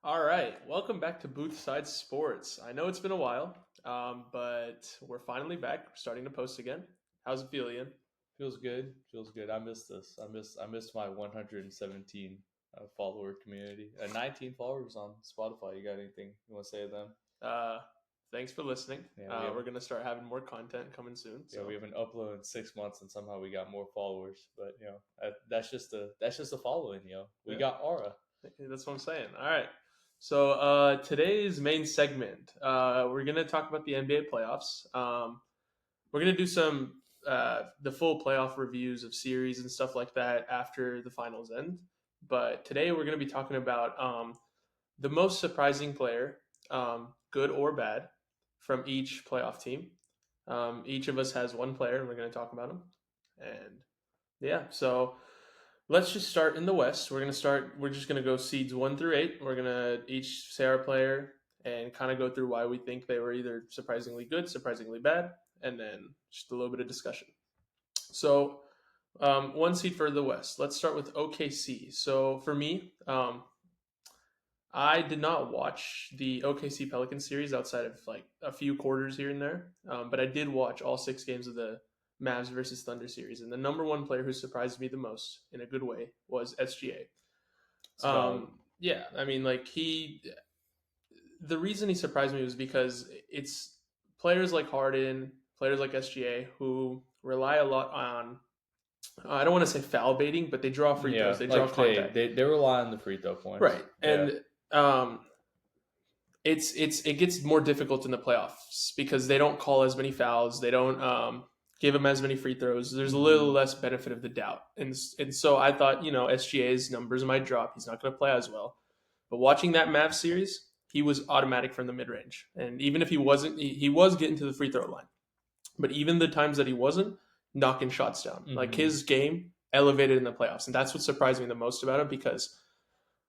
All right, welcome back to Boothside Sports. I know it's been a while, but we're finally back. We're starting to post again. How's it feel, Ian? Feels good. Feels good. I miss this. I missed my 117 follower community. 19 followers on Spotify. You got anything you want to say to them? Uh, Thanks for listening. Yeah, we We're haven't. gonna start having more content coming soon. Yeah, So we haven't uploaded in 6 months, and somehow we got more followers. But that's just the following. We yeah, got aura. that's what I'm saying. All right. So today's main segment, we're gonna talk about the NBA playoffs. We're gonna do some the full playoff reviews of series and stuff like that after the finals end. But today we're gonna be talking about the most surprising player, good or bad, from each playoff team. Each of us has one player, and we're going to talk about him. And yeah, so let's just start in the West. We're just going to go seeds 1 through 8. We're going to each say our player and kind of go through why we think they were either surprisingly good, surprisingly bad, and then just a little bit of discussion. So, one seed for the West. Let's start with OKC. So, for me, I did not watch the OKC Pelicans series outside of like a few quarters here and there, but I did watch all 6 games of the Mavs versus Thunder series, and the number one player who surprised me the most in a good way was It's SGA. valid. Yeah, I mean, like the reason he surprised me was because it's players like Harden, players like SGA who rely a lot on. I don't want to say foul baiting, but they draw free throws, Yeah, they draw like they contact, they they rely on the free throw points. right? Yeah. And um, it gets more difficult in the playoffs because they don't call as many fouls. They don't give them as many free throws. There's a little hmm less benefit of the doubt, and so I thought SGA's numbers might drop. He's not going to play as well. But watching that Mavs series, he was automatic from the mid range, and even if he wasn't, he was getting to the free throw line. But even the times that he wasn't, knocking shots down, like hmm his game elevated in the playoffs, and that's what surprised me the most about him because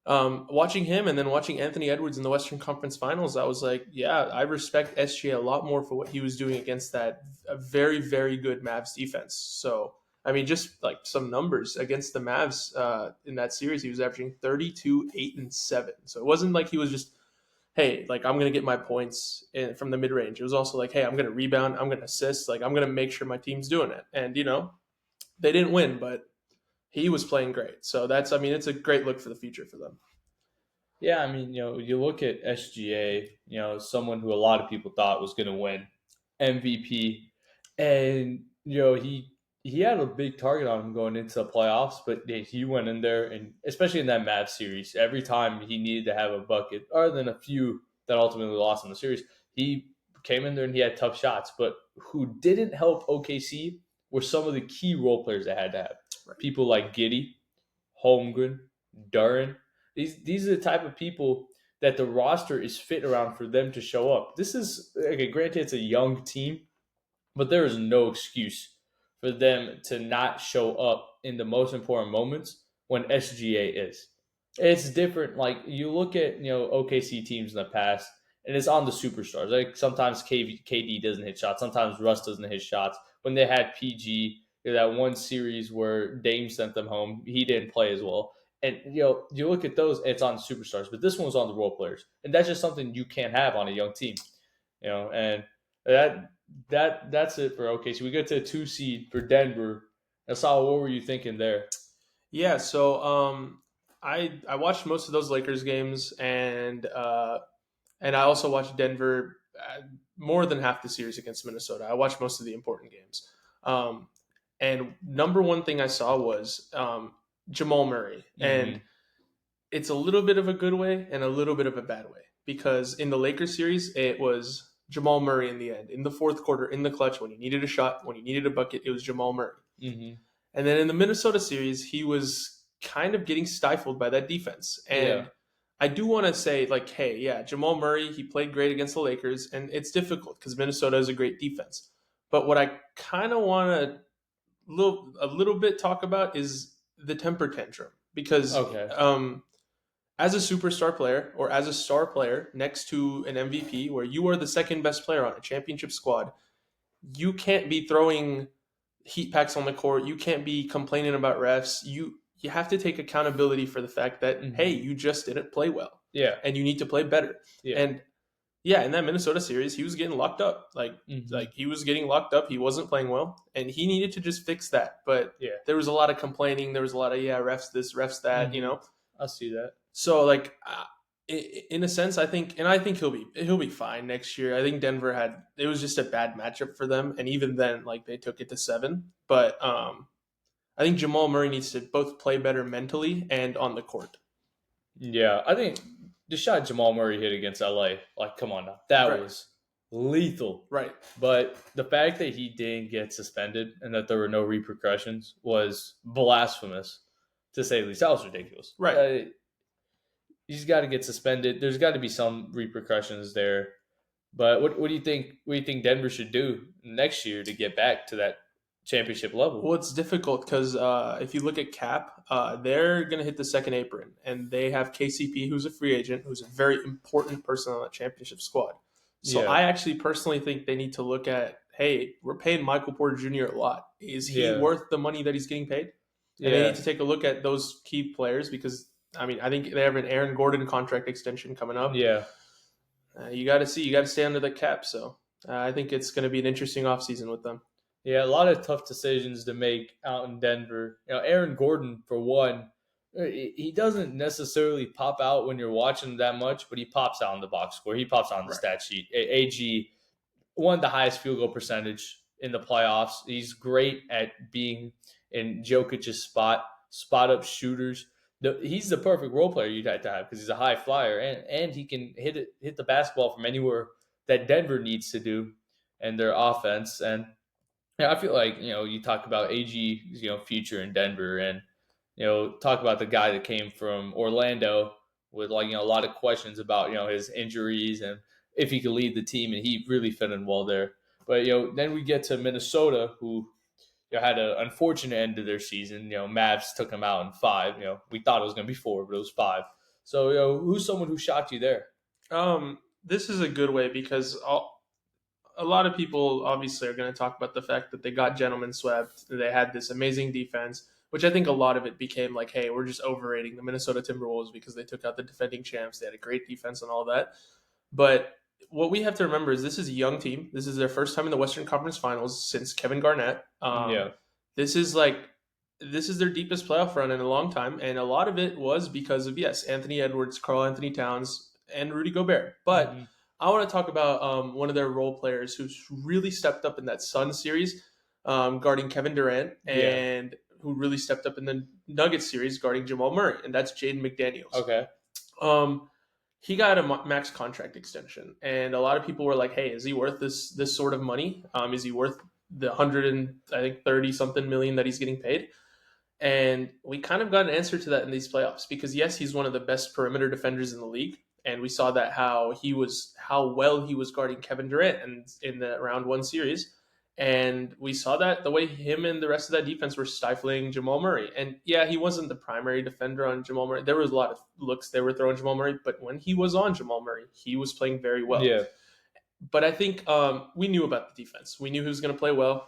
watching him and then watching Anthony Edwards in the Western Conference Finals, I was like, yeah, I respect SGA a lot more for what he was doing against that a very, very good Mavs defense. So, I mean, just like some numbers against the Mavs in that series, he was averaging 32, 8, and 7. So it wasn't like he was just, hey, like I'm going to get my points from the mid range. It was also like, hey, I'm going to rebound, I'm going to assist, like I'm going to make sure my team's doing it. And, they didn't win, but he was playing great. So I mean, it's a great look for the future for them. Yeah, I mean, you look at SGA, someone who a lot of people thought was going to win MVP, and he had a big target on him going into the playoffs, but he went in there, and especially in that Mavs series, every time he needed to have a bucket, other than a few that ultimately lost in the series, he came in there and he had tough shots. But who didn't help OKC were some of the key role players they had to have. Right. People like Giddy, Holmgren, Duran. These are the type of people that the roster is fit around for them to show up. This is okay. Granted, it's a young team, but there is no excuse for them to not show up in the most important moments when SGA is. It's different. Like you look at OKC teams in the past, and it's on the superstars. Like sometimes KD doesn't hit shots, sometimes Russ doesn't hit shots. When they had PG, that one series where Dame sent them home, he didn't play as well. And you look at those, it's on superstars, but this one was on the role players, and that's just something you can't have on a young team. And that's it for OKC. We get to a 2 seed for Denver. Asal, what were you thinking there? Yeah, so I watched most of those Lakers games, and I also watched Denver more than half the series against Minnesota. I watched most of the important games, um, and number one thing I saw was Jamal Murray, and Mm-hmm. it's a little bit of a good way and a little bit of a bad way because in the Lakers series it was Jamal Murray in the end, in the fourth quarter, in the clutch when you needed a shot, when you needed a bucket, it was Jamal Murray. Mm-hmm. And then in the Minnesota series, he was kind of getting stifled by that defense. Yeah. And I do want to say, like, hey, yeah, Jamal Murray, he played great against the Lakers, and it's difficult because Minnesota is a great defense. But what I kind of want to a little bit talk about is the temper tantrum because Okay. as a superstar player or as a star player next to an MVP, where you are the second best player on a championship squad, you can't be throwing heat packs on the court. You can't be complaining about refs. You have to take accountability for the fact that hey, Mm-hmm. you just didn't play well. Yeah. and you need to play better. Yeah. And yeah, in that Minnesota series, he was getting locked up. Mm-hmm. He was getting locked up. He wasn't playing well, and he needed to just fix that. But Yeah. there was a lot of complaining. There was a lot of refs this, refs that. Mm-hmm. I see that. So in a sense, I think he'll be fine next year. I think Denver had it was just a bad matchup for them, and even then, like they took it to 7. But I think Jamal Murray needs to both play better mentally and on the court. Yeah, I think the shot Jamal Murray hit against LA, like, come on now, that Right, was lethal. right, But the fact that he didn't get suspended and that there were no repercussions was blasphemous, to say the least. That was ridiculous. right. He's got to get suspended. There's got to be some repercussions there. But what do you think? What do you think Denver should do next year to get back to that championship level? Well, it's difficult because if you look at Cap, they're going to hit the second apron, and they have KCP, who's a free agent, who's a very important person on that championship squad. So Yeah, I actually personally think they need to look at, hey, we're paying Michael Porter Jr. a lot. Is he yeah, worth the money that he's getting paid? And they need yeah, to take a look at those key players because I think they have an Aaron Gordon contract extension coming up. yeah. You got to see, you got to stay under the cap. So I think it's going to be an interesting offseason with them. Yeah, a lot of tough decisions to make out in Denver. Aaron Gordon, for one, he doesn't necessarily pop out when you're watching that much, but he pops out in the box score. He pops out on the Right. stat sheet. AG won the highest field goal percentage in the playoffs. He's great at being in Jokic's spot up shooters. He's the perfect role player you'd have to have because he's a high flyer and he can hit the basketball from anywhere that Denver needs to do in their offense. And yeah, I feel like you talk about AG's future in Denver, and talk about the guy that came from Orlando with a lot of questions about his injuries and if he could lead the team, and he really fit in well there. But then we get to Minnesota, who had an unfortunate end to their season. Mavs took him out in 5. We thought it was going to be 4, but it was 5. So who's someone who shocked you there? This is a good way because a lot of people obviously are going to talk about the fact that they got gentlemen swept. They had this amazing defense, which I think a lot of it became like, hey, we're just overrating the Minnesota Timberwolves because they took out the defending champs. They had a great defense and all that. But what we have to remember is this is a young team. This is their first time in the Western Conference Finals since Kevin Garnett. Yeah. This is their deepest playoff run in a long time, and a lot of it was because of Anthony Edwards, Karl Anthony Towns, and Rudy Gobert. But Mm-hmm. I want to talk about one of their role players who's really stepped up in that Suns series, guarding Kevin Durant, Yeah. and who really stepped up in the Nuggets series guarding Jamal Murray, and that's Jaden McDaniels. Okay. He got a max contract extension, and a lot of people were like, "Hey, is he worth this sort of money? Is he worth the 130 something million that he's getting paid?" And we kind of got an answer to that in these playoffs because yes, he's one of the best perimeter defenders in the league, and we saw that how well he was guarding Kevin Durant in the round 1 series. And we saw that the way him and the rest of that defense were stifling Jamal Murray. And yeah, he wasn't the primary defender on Jamal Murray. There was a lot of looks they were throwing Jamal Murray, but when he was on Jamal Murray, he was playing very well. Yeah. But I think we knew about the defense. We knew he was going to play well.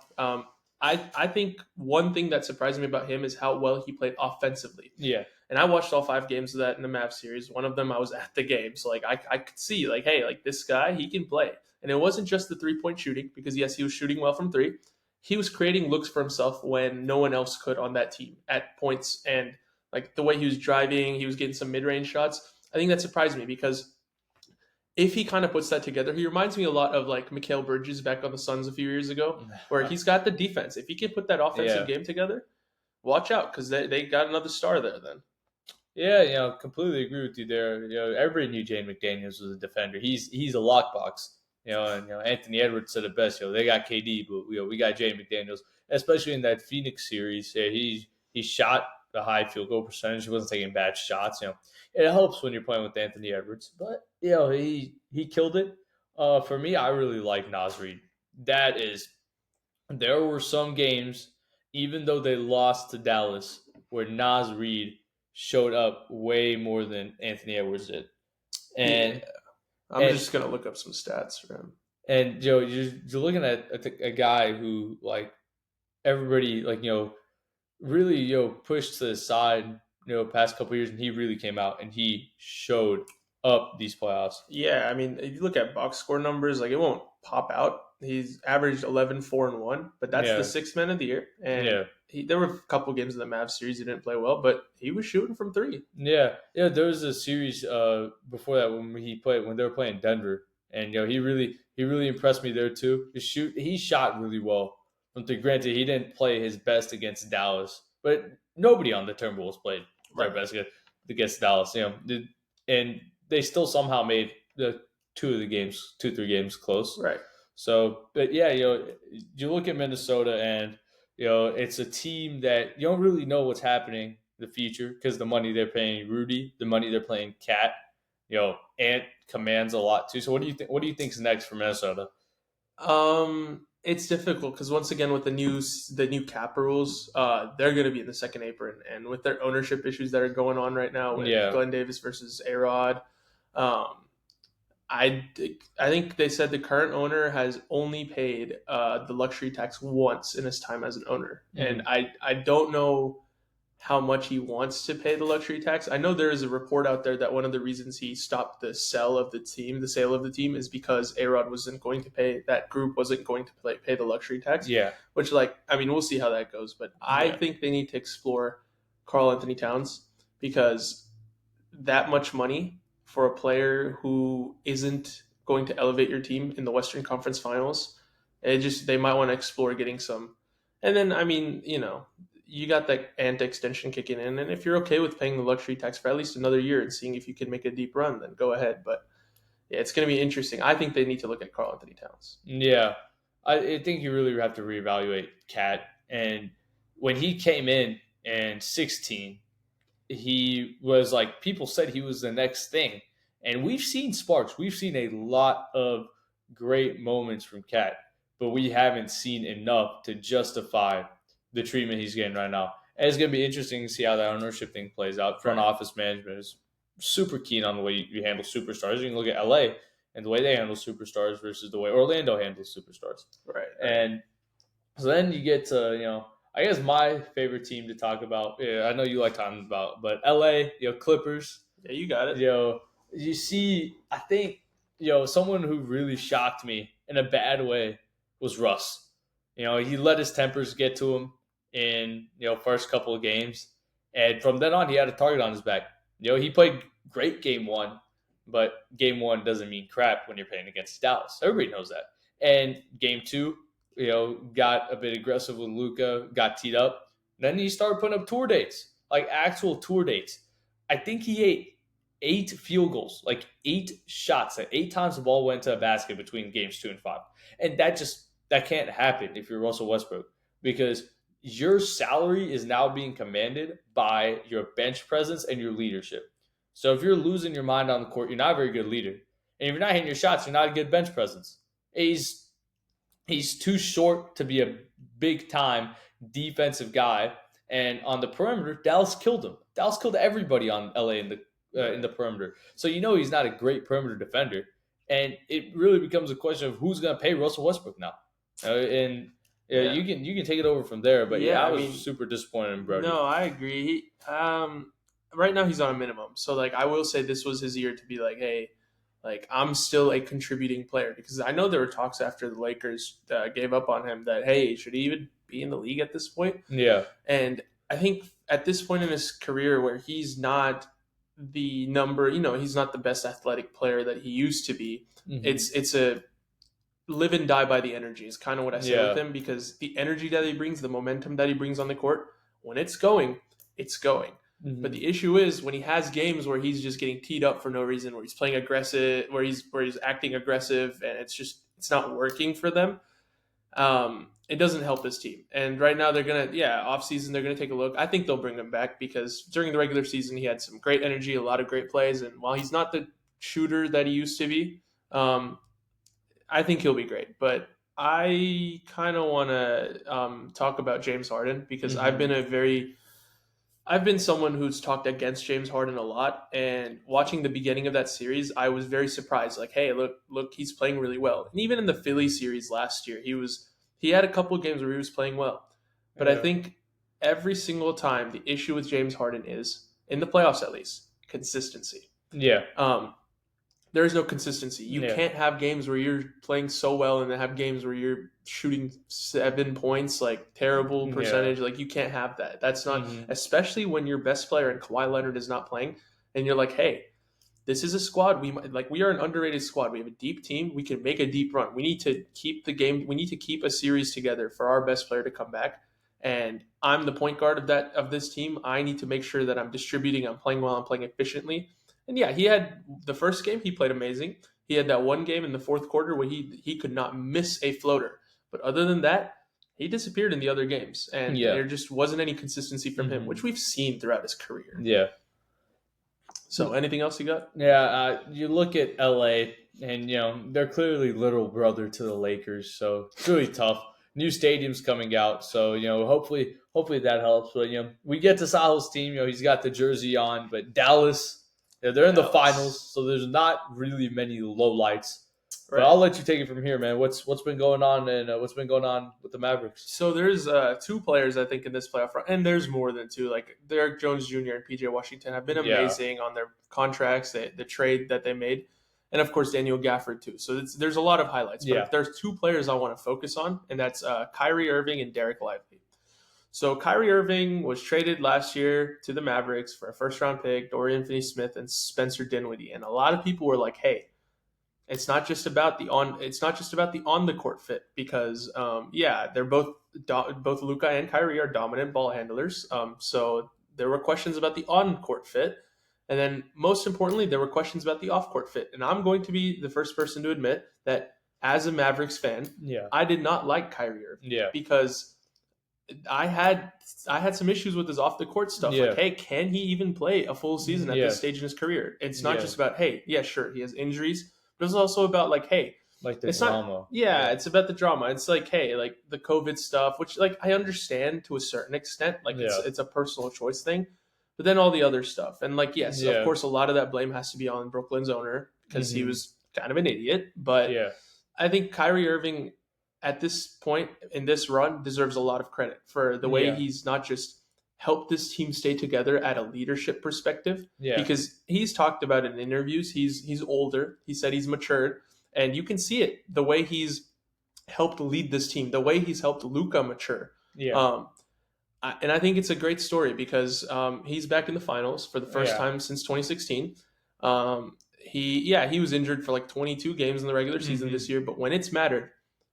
I think one thing that surprised me about him is how well he played offensively. Yeah. And I watched all 5 games of that in the Mavs series. One of them I was at the game, so I could see hey, this guy, he can play. And it wasn't just the 3-point shooting because yes, he was shooting well from 3. He was creating looks for himself when no one else could on that team at points, and the way he was driving, he was getting some mid-range shots. I think that surprised me because if he kind of puts that together, he reminds me a lot of Mikal Bridges back on the Suns a few years ago, where he's got the defense. If he can put that offensive game together, watch out because they got another star there then. Yeah, completely agree with you there. Everybody knew Jane McDaniels was a defender. He's a lockbox. And Anthony Edwards said it best. They got KD, but we got Jane McDaniels, especially in that Phoenix series. Yeah, he shot a high field goal percentage. He wasn't taking bad shots. It helps when you're playing with Anthony Edwards, but he killed it. For me, I really like Naz Reid. There were some games, even though they lost to Dallas, where Naz Reid showed up way more than Anthony Edwards did. And I'm just gonna look up some stats for him. And you're looking at a guy who everybody really pushed to the side past couple years, and he really came out and he showed up these playoffs. Yeah, I mean, if you look at box score numbers, like it won't pop out. He's averaged 11, 4, and 1, but that's the Yeah, sixth man of the year. And yeah. there were a couple games in the Mavs series he didn't play well, but he was shooting from three. Yeah, yeah. There was a series before that when they were playing Denver, and he really impressed me there too. He shot really well from three. Granted, he didn't play his best against Dallas, but nobody on the Timberwolves played their Right, best against Dallas. And they still somehow made the 3 games close. right. So, but yeah, you look at Minnesota and it's a team that you don't really know what's happening in the future because the money they're paying Rudy, the money they're paying Cat, Ant commands a lot too. So what do you think? What do you think's next for Minnesota? It's difficult because once again with the new cap rules, they're going to be in the second apron, and with their ownership issues that are going on right now with Yeah, Glenn Davis versus A-Rod, um, I think they said the current owner has only paid the luxury tax once in his time as an owner, and hmm I don't know how much he wants to pay the luxury tax. I know there is a report out there that one of the reasons he stopped the sale of the team, is because Arod wasn't going to pay that group wasn't going to pay the luxury tax. yeah, Which, like, I mean, we'll see how that goes, but I yeah, think they need to explore Carl Anthony Towns because that much money for a player who isn't going to elevate your team in the Western Conference Finals, they might want to explore getting some. And then I mean, you got that ant extension kicking in, and if you're okay with paying the luxury tax for at least another year and seeing if you can make a deep run, then go ahead. But yeah, it's going to be interesting. I think they need to look at Carl Anthony Towns. yeah. I think you really have to reevaluate Cat. And when he came in 16, he was like people said he was the next thing, and we've seen sparks. We've seen a lot of great moments from Cat, but we haven't seen enough to justify the treatment he's getting right now. And it's going to be interesting to see how that ownership thing plays out. Front Right, office management is super keen on the way you handle superstars. You can look at LA and the way they handle superstars versus the way Orlando handles superstars. right, right. And so then you get to, I guess my favorite team to talk about. Yeah, I know you like talking about, but LA, Clippers. Yeah, you got it. You know, you see, I think, someone who really shocked me in a bad way was Russ. He let his tempers get to him in, first couple of games. And from then on, he had a target on his back. He played great game one, but game one doesn't mean crap when you're playing against Dallas. Everybody knows that. And game two, got a bit aggressive with Luca, got teed up. Then he started putting up tour dates, like actual tour dates. I think he ate 8 field goals, like 8 shots. 8 times the ball went to a basket between games 2 and 5, and that can't happen if you're Russell Westbrook because your salary is now being commanded by your bench presence and your leadership. So if you're losing your mind on the court, you're not a very good leader, and if you're not hitting your shots, you're not a good bench presence. He's too short to be a big time defensive guy. And on the perimeter, Dallas killed him. Dallas killed everybody on LA in the perimeter. So he's not a great perimeter defender. And it really becomes a question of who's going to pay Russell Westbrook now. And Yeah, you can take it over from there. But yeah, yeah. I I was mean, super disappointed in Brody. no, I agree. Right now he's on a minimum, so like I will say this was his year to be like, hey, like I'm still a contributing player because I know there were talks after the Lakers gave up on him that hey, should he even be in the league at this point? Yeah. And I think at this point in his career where he's not the number, he's not the best athletic player that he used to be. hmm It's a live and die by the energy is kind of what I say with Yeah. him because the energy that he brings, the momentum that he brings on the court, when it's going, it's going. But hmm the issue is when he has games where he's just getting teed up for no reason, where he's playing aggressive, where he's acting aggressive, and it's not working for them. It doesn't help this team. And right now off season they're gonna take a look. I think they'll bring him back because during the regular season he had some great energy, a lot of great plays, and while he's not the shooter that he used to be, um, I think he'll be great, but I kind of want to talk about James Harden because hmm I've been someone who's talked against James Harden a lot, and watching the beginning of that series, I was very surprised. Like, hey, look, he's playing really well. And even in the Philly series last year, he had a couple of games where he was playing well, but I Yeah. think every single time the issue with James Harden is in the playoffs at least consistency. Yeah. there's no consistency. You Yeah. can't have games where you're playing so well and then have games where you're shooting 7 points, like terrible Yeah. percentage. Like you can't have that. That's not, Hmm. especially when your best player and Kawhi Leonard is not playing, and you're like, hey, this is a squad. We are an underrated squad. We have a deep team. We can make a deep run. We need to keep the game. We need to keep a series together for our best player to come back. And I'm the point guard of this team. I need to make sure that I'm distributing. I'm playing well. I'm playing efficiently. And yeah, he had the first game. He played amazing. He had that one game in the fourth quarter where he could not miss a floater. But other than that, he disappeared in the other games, and Yeah. there just wasn't any consistency from him, which we've seen throughout his career. Yeah. So, anything else you got? Yeah, you look at LA, and they're clearly little brother to the Lakers, so it's really tough. New stadium's coming out, so hopefully that helps. But we get to Sal's team. He's got the jersey on, but Dallas, they're in the finals, so there's not really many lowlights. But Right. I'll let you take it from here, man. What's been going on, and what's been going on with the Mavericks? So there's 2 players I think in this playoff run, and there's more than 2. Like Derek Jones Jr. and PJ Washington have been Yeah. amazing on their contracts, the trade that they made, and of course Daniel Gafford too. So there's a lot of highlights. But Yeah. there's 2 players I want to focus on, and that's Kyrie Irving and Derek Lively. So Kyrie Irving was traded last year to the Mavericks for a first-round pick, Dorian Finney-Smith, and Spencer Dinwiddie, and a lot of people were like, "Hey, it's not just about the on the court fit because they're both Luka and Kyrie are dominant ball handlers. So there were questions about the on court fit, and then most importantly, there were questions about the off court fit. And I'm going to be the first person to admit that as a Mavericks fan, Yeah. I did not like Kyrie Irving Yeah. because I had some issues with his off the court stuff. Yeah. Like, hey, can he even play a full season at Yeah. this stage in his career? It's not Yeah. just about, hey, yeah, sure, he has injuries, but it's also about like, hey, Like the it's drama. not, it's about the drama. It's like, hey, like the COVID stuff, which like I understand to a certain extent, like it's a personal choice thing, but then all the other stuff, and like yes, of course, a lot of that blame has to be on Brooklyn's owner because he was kind of an idiot, but Yeah. I think Kyrie Irving at this point in this run deserves a lot of credit for the way Yeah. he's not just helped this team stay together at a leadership perspective, Yeah. because he's talked about in interviews, he's older. He said he's matured, and you can see it the way he's helped lead this team, the way he's helped Luka mature. Yeah. And I think it's a great story because he's back in the finals for the first Yeah. time since 2016. He was injured for like 22 games in the regular season this year, but when it's mattered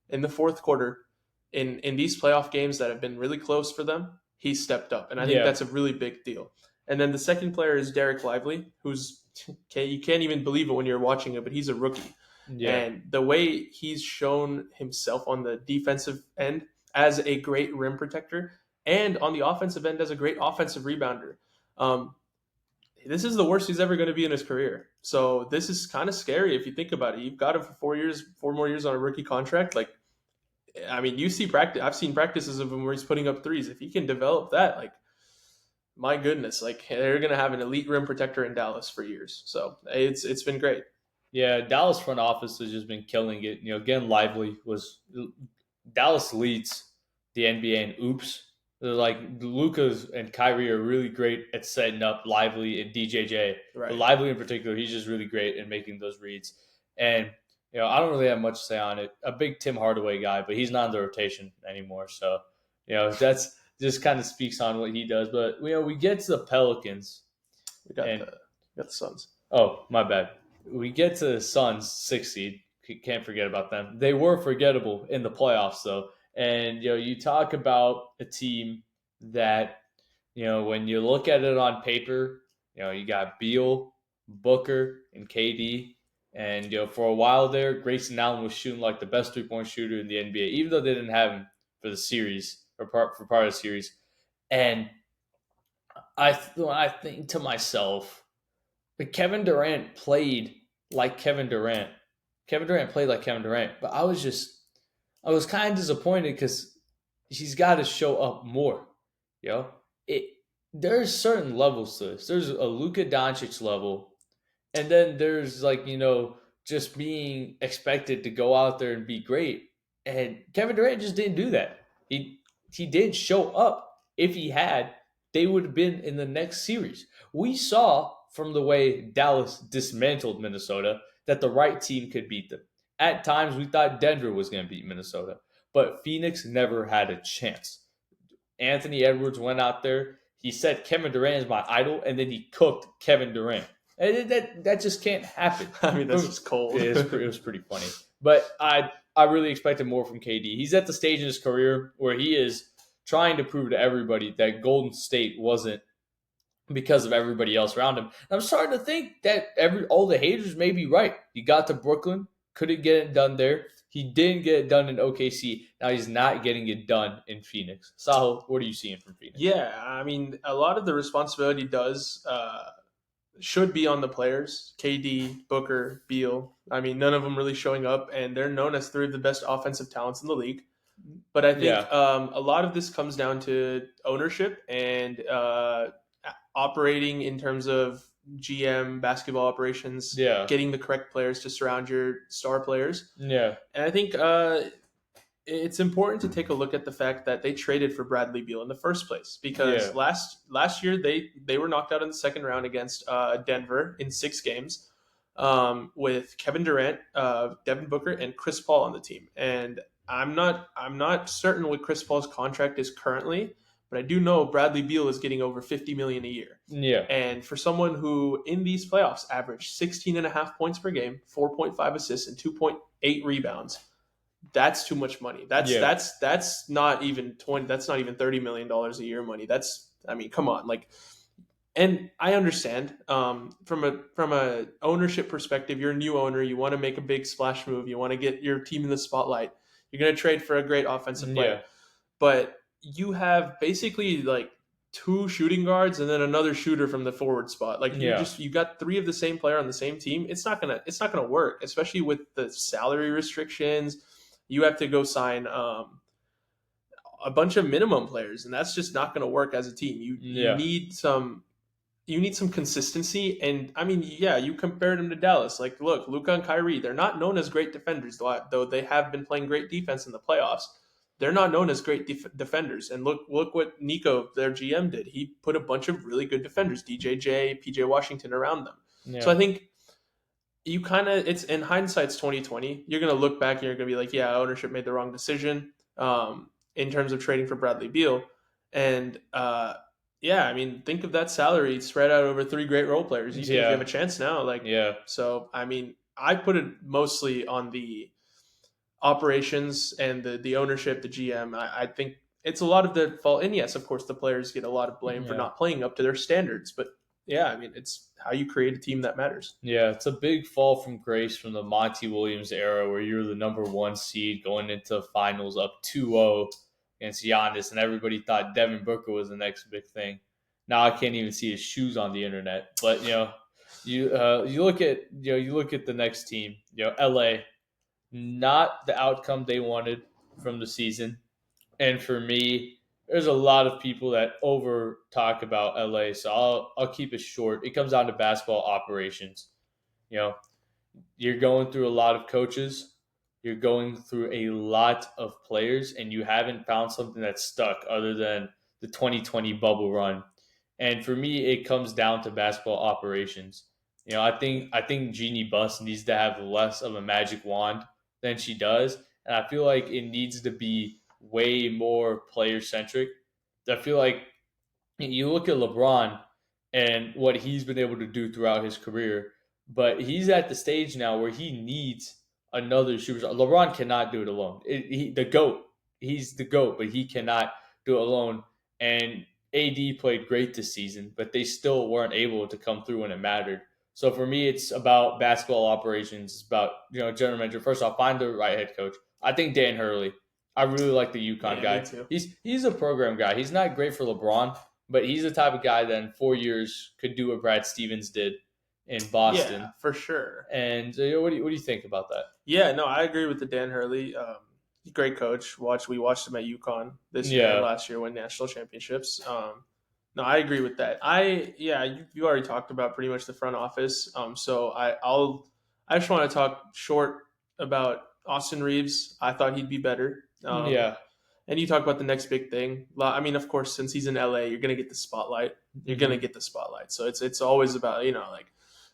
in the fourth quarter, in these playoff games that have been really close for them, he stepped up, and I think that's a really big deal. And then the second player is Derek Lively, who's you can't even believe it when you're watching it, but he's a rookie. Yeah. And the way he's shown himself on the defensive end as a great rim protector and on the offensive end as a great offensive rebounder. This is the worst he's ever going to be in his career. So this is kind of scary if you think about it. You've got him for 4 more years on a rookie contract. Like, I mean, you see practice. I've seen practices of him where he's putting up threes. If he can develop that, like, my goodness, like they're going to have an elite rim protector in Dallas for years. So it's been great. Yeah, Dallas front office has just been killing it. Again, Lively was Dallas leads the NBA in oops. Like Lucas and Kyrie are really great at setting up Lively and DJJ. Right. But Lively in particular, he's just really great at making those reads. And I don't really have much to say on it. A big Tim Hardaway guy, but he's not in the rotation anymore. So that's just kind of speaks on what he does. But we get to the Pelicans. We got the Suns. Oh, my bad. We get to the Suns 6 seed. Can't forget about them. They were forgettable in the playoffs, though. And you talk about a team that when you look at it on paper, you got Beal, Booker, and KD. And for a while there, Grayson Allen was shooting like the best 3-point shooter in the NBA, even though they didn't have him for the series or part of the series. And I think to myself, but Kevin Durant played like Kevin Durant. Kevin Durant played like Kevin Durant, but I was kind of disappointed because he's got to show up more. There's certain levels to this. There's a Luka Doncic level, and then there's just being expected to go out there and be great. And Kevin Durant just didn't do that. He didn't show up. If he had, they would have been in the next series. We saw from the way Dallas dismantled Minnesota that the right team could beat them. At times, we thought Denver was going to beat Minnesota, but Phoenix never had a chance. Anthony Edwards went out there. He said Kevin Durant is my idol, and then he cooked Kevin Durant. And that just can't happen. I mean, that's just cold. It was pretty funny. But I really expected more from KD. He's at the stage in his career where he is trying to prove to everybody that Golden State wasn't because of everybody else around him. And I'm starting to think that all the haters may be right. He got to Brooklyn, couldn't get it done there. He didn't get it done in OKC. Now he's not getting it done in Phoenix. Sahil, what are you seeing from Phoenix? Yeah, I mean, a lot of the responsibility should be on the players. KD, Booker, Beal. I mean, none of them really showing up, and they're known as three of the best offensive talents in the league. But I think a lot of this comes down to ownership and operating in terms of GM basketball operations, getting the correct players to surround your star players. Yeah. And I think it's important to take a look at the fact that they traded for Bradley Beal in the first place because last year they were knocked out in the second round against Denver in 6 games with Kevin Durant, Devin Booker, and Chris Paul on the team. And I'm not certain what Chris Paul's contract is currently, but I do know Bradley Beal is getting over $50 million a year. Yeah. And for someone who in these playoffs averaged 16.5 points per game, 4.5 assists, and 2.8 rebounds, that's too much money. That's not even $30 million a year money. I mean, come on. And I understand from a ownership perspective, you're a new owner, you want to make a big splash move, you want to get your team in the spotlight. You're going to trade for a great offensive player. But you have basically 2 shooting guards and then another shooter from the forward spot. You got 3 of the same player on the same team. It's not gonna work, especially with the salary restrictions. You have to go sign a bunch of minimum players, and that's just not gonna work as a team. You need some consistency. And I mean, you compared them to Dallas. Look, Luka and Kyrie, they're not known as great defenders, though they have been playing great defense in the playoffs. They're not known as great defenders. And look what Nico, their GM, did. He put a bunch of really good defenders, DJJ, PJ Washington, around them. Yeah. So I think you it's in hindsight's 2020. You're going to look back and you're going to be like, ownership made the wrong decision in terms of trading for Bradley Beal. And I mean, think of that salary spread out over 3 great role players. You think you have a chance now. So, I mean, I put it mostly on the operations and the ownership, the GM. I think it's a lot of the fault. And yes, of course, the players get a lot of blame for not playing up to their standards. But I mean, it's how you create a team that matters. Yeah, it's a big fall from grace from the Monty Williams era where you're the number 1 seed going into the finals up 2-0 against Giannis, and everybody thought Devin Booker was the next big thing. Now I can't even see his shoes on the internet. But you look at the next team, LA. Not the outcome they wanted from the season. And for me, there's a lot of people that over talk about LA, so I'll keep it short. It comes down to basketball operations. You're going through a lot of coaches, you're going through a lot of players, and you haven't found something that's stuck other than the 2020 bubble run. And for me, it comes down to basketball operations. I think Jeannie Buss needs to have less of a magic wand than she does. And I feel like it needs to be way more player-centric. I feel like you look at LeBron and what he's been able to do throughout his career, but he's at the stage now where he needs another superstar. LeBron cannot do it alone. The GOAT. He's the GOAT, but he cannot do it alone. And AD played great this season, but they still weren't able to come through when it mattered. So for me, it's about basketball operations. It's about, general manager. First off, find the right head coach. I think Dan Hurley. I really like the UConn guy. Me too. He's a program guy. He's not great for LeBron, but he's the type of guy that in 4 years could do what Brad Stevens did in Boston. Yeah, for sure. And what do you think about that? Yeah, no, I agree with the Dan Hurley. Great coach. We watched him at UConn this year, last year, win national championships. No, I agree with that. You already talked about pretty much the front office. So I just want to talk short about Austin Reeves. I thought he'd be better. And you talk about the next big thing. I mean, of course, since he's in LA, you're gonna get the spotlight. You're gonna get the spotlight. So it's always about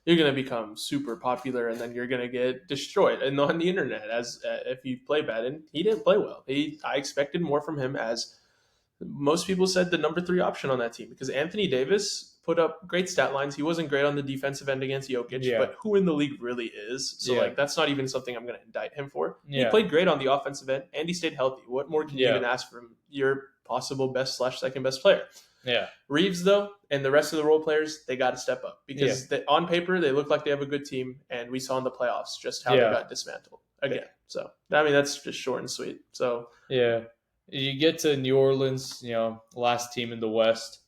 you're going to become super popular, and then you're going to get destroyed and on the internet as if you play bad. And he didn't play well. I expected more from him, as most people said, the number 3 option on that team, because Anthony Davis put up great stat lines. He wasn't great on the defensive end against Jokic, Yeah. but who in the league really is? So Yeah. like that's not even something I'm going to indict him for. He Yeah. played great on the offensive end, and he stayed healthy. What more can you Yeah. even ask from your possible best/second best player? Yeah. Reeves, though, and the rest of the role players, they got to step up, because on paper they look like they have a good team, and we saw in the playoffs just how they got dismantled again. So I mean, that's just short and sweet. So Yeah. You get to New Orleans, last team in the West.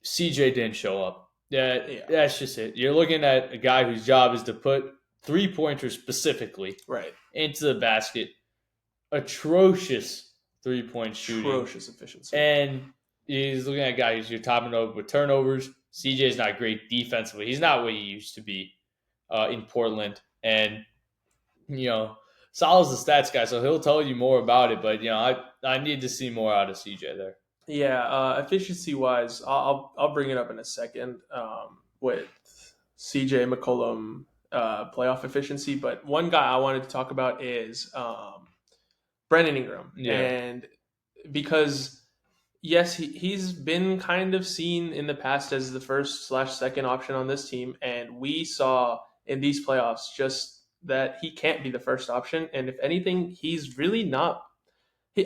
CJ didn't show up. That's just it. You're looking at a guy whose job is to put 3-pointers specifically right, into the basket. Atrocious 3-point shooting. atrocious efficiency. And he's looking at a guy who's you're topping up with turnovers. CJ's not great defensively. He's not what he used to be in Portland. And, Sal's the stats guy, so he'll tell you more about it. But, I need to see more out of CJ there. Yeah, efficiency wise, I'll bring it up in a second with CJ McCollum playoff efficiency. But one guy I wanted to talk about is Brandon Ingram, and because yes, he's been kind of seen in the past as the first/second option on this team, and we saw in these playoffs just that he can't be the first option, and if anything, he's really not.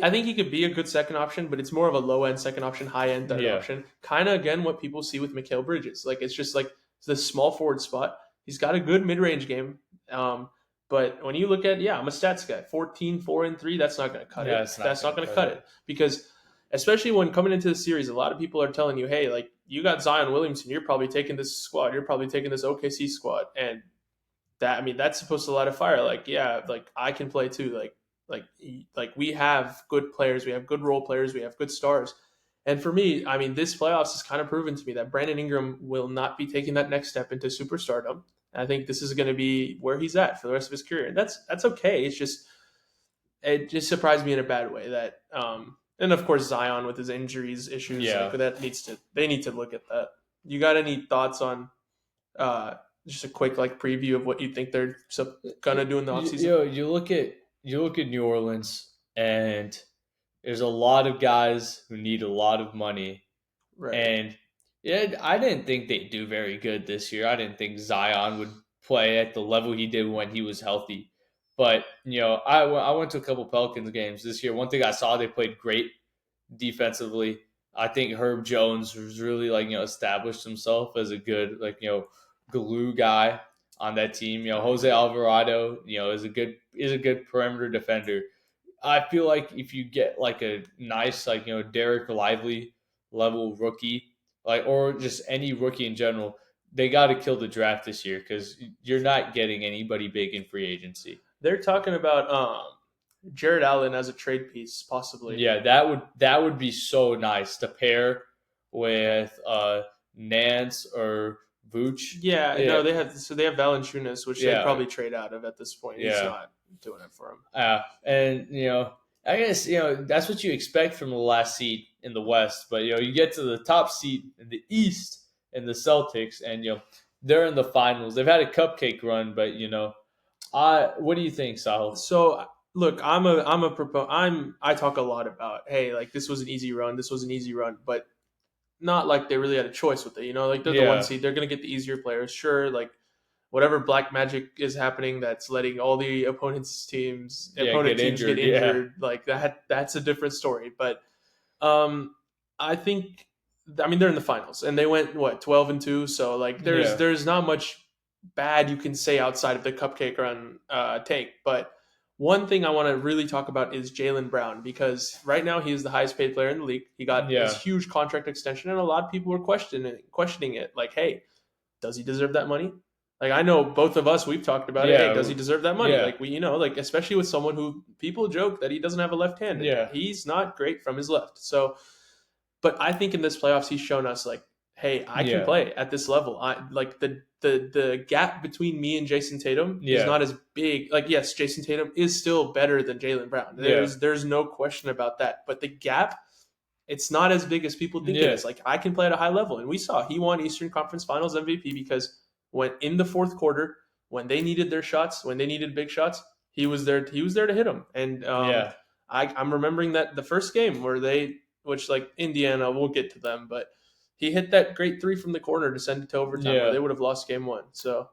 I think he could be a good second option, but it's more of a low-end second option, high-end third option. Kind of, again, what people see with Mikal Bridges. Like, it's just like the small forward spot. He's got a good mid-range game. But when you look at, I'm a stats guy. 14, 4, and 3, that's not going to cut it. That's not going to cut it. Because especially when coming into the series, a lot of people are telling you, hey, like, you got Zion Williamson. You're probably taking this squad. You're probably taking this OKC squad. And that's supposed to light a fire. Like, like, I can play too. Like we have good players, we have good role players, we have good stars. And for me, I mean, this playoffs has kind of proven to me that Brandon Ingram will not be taking that next step into superstardom. I think this is going to be where he's at for the rest of his career. And that's okay. It just surprised me in a bad way that and of course Zion with his injuries issues, they need to look at that. You got any thoughts on just a quick preview of what you think they're gonna do in the offseason? You look at New Orleans, and there's a lot of guys who need a lot of money. Right. And I didn't think they'd do very good this year. I didn't think Zion would play at the level he did when he was healthy. But, I went to a couple Pelicans games this year. One thing I saw, they played great defensively. I think Herb Jones was really established himself as a good glue guy on that team. Jose Alvarado, is a good perimeter defender. I feel like if you get a nice Derek Lively level rookie, or just any rookie in general, they got to kill the draft this year, because you're not getting anybody big in free agency. They're talking about Jared Allen as a trade piece, possibly. Yeah, that would be so nice to pair with Nance or Vooch. No, they have Valanciunas, which they'd probably trade out of at this point. He's not doing it for him. And I guess that's what you expect from the last seed in the West, but you get to the top seed in the East and the Celtics, and they're in the finals. They've had a cupcake run, but what do you think, Sahil? So look, I talk a lot about, hey, this was an easy run, but not like they really had a choice with it. They're the 1 seed. They're going to get the easier players. Sure, whatever black magic is happening that's letting all the opponents teams get injured. That's a different story. But I think, they're in the finals, and they went 12-2. So there's not much bad you can say outside of the cupcake run take. But one thing I want to really talk about is Jaylen Brown, because right now he is the highest paid player in the league. He got this huge contract extension, and a lot of people were questioning it. Hey, does he deserve that money? I know both of us, we've talked about it. Hey, does he deserve that money? Especially with someone who people joke that he doesn't have a left hand. He's not great from his left. So, but I think in this playoffs, he's shown us hey, I can play at this level. The gap between me and Jason Tatum is not as big. Yes, Jason Tatum is still better than Jaylen Brown. There's no question about that. But the gap, it's not as big as people think it is. I can play at a high level. And we saw he won Eastern Conference Finals MVP because when in the fourth quarter, when they needed their shots, when they needed big shots, he was there. He was there to hit them. And Yeah. I'm remembering that the first game where which like Indiana, we'll get to them, but he hit that great three from the corner to send it to overtime where Yeah. they would have lost game one. So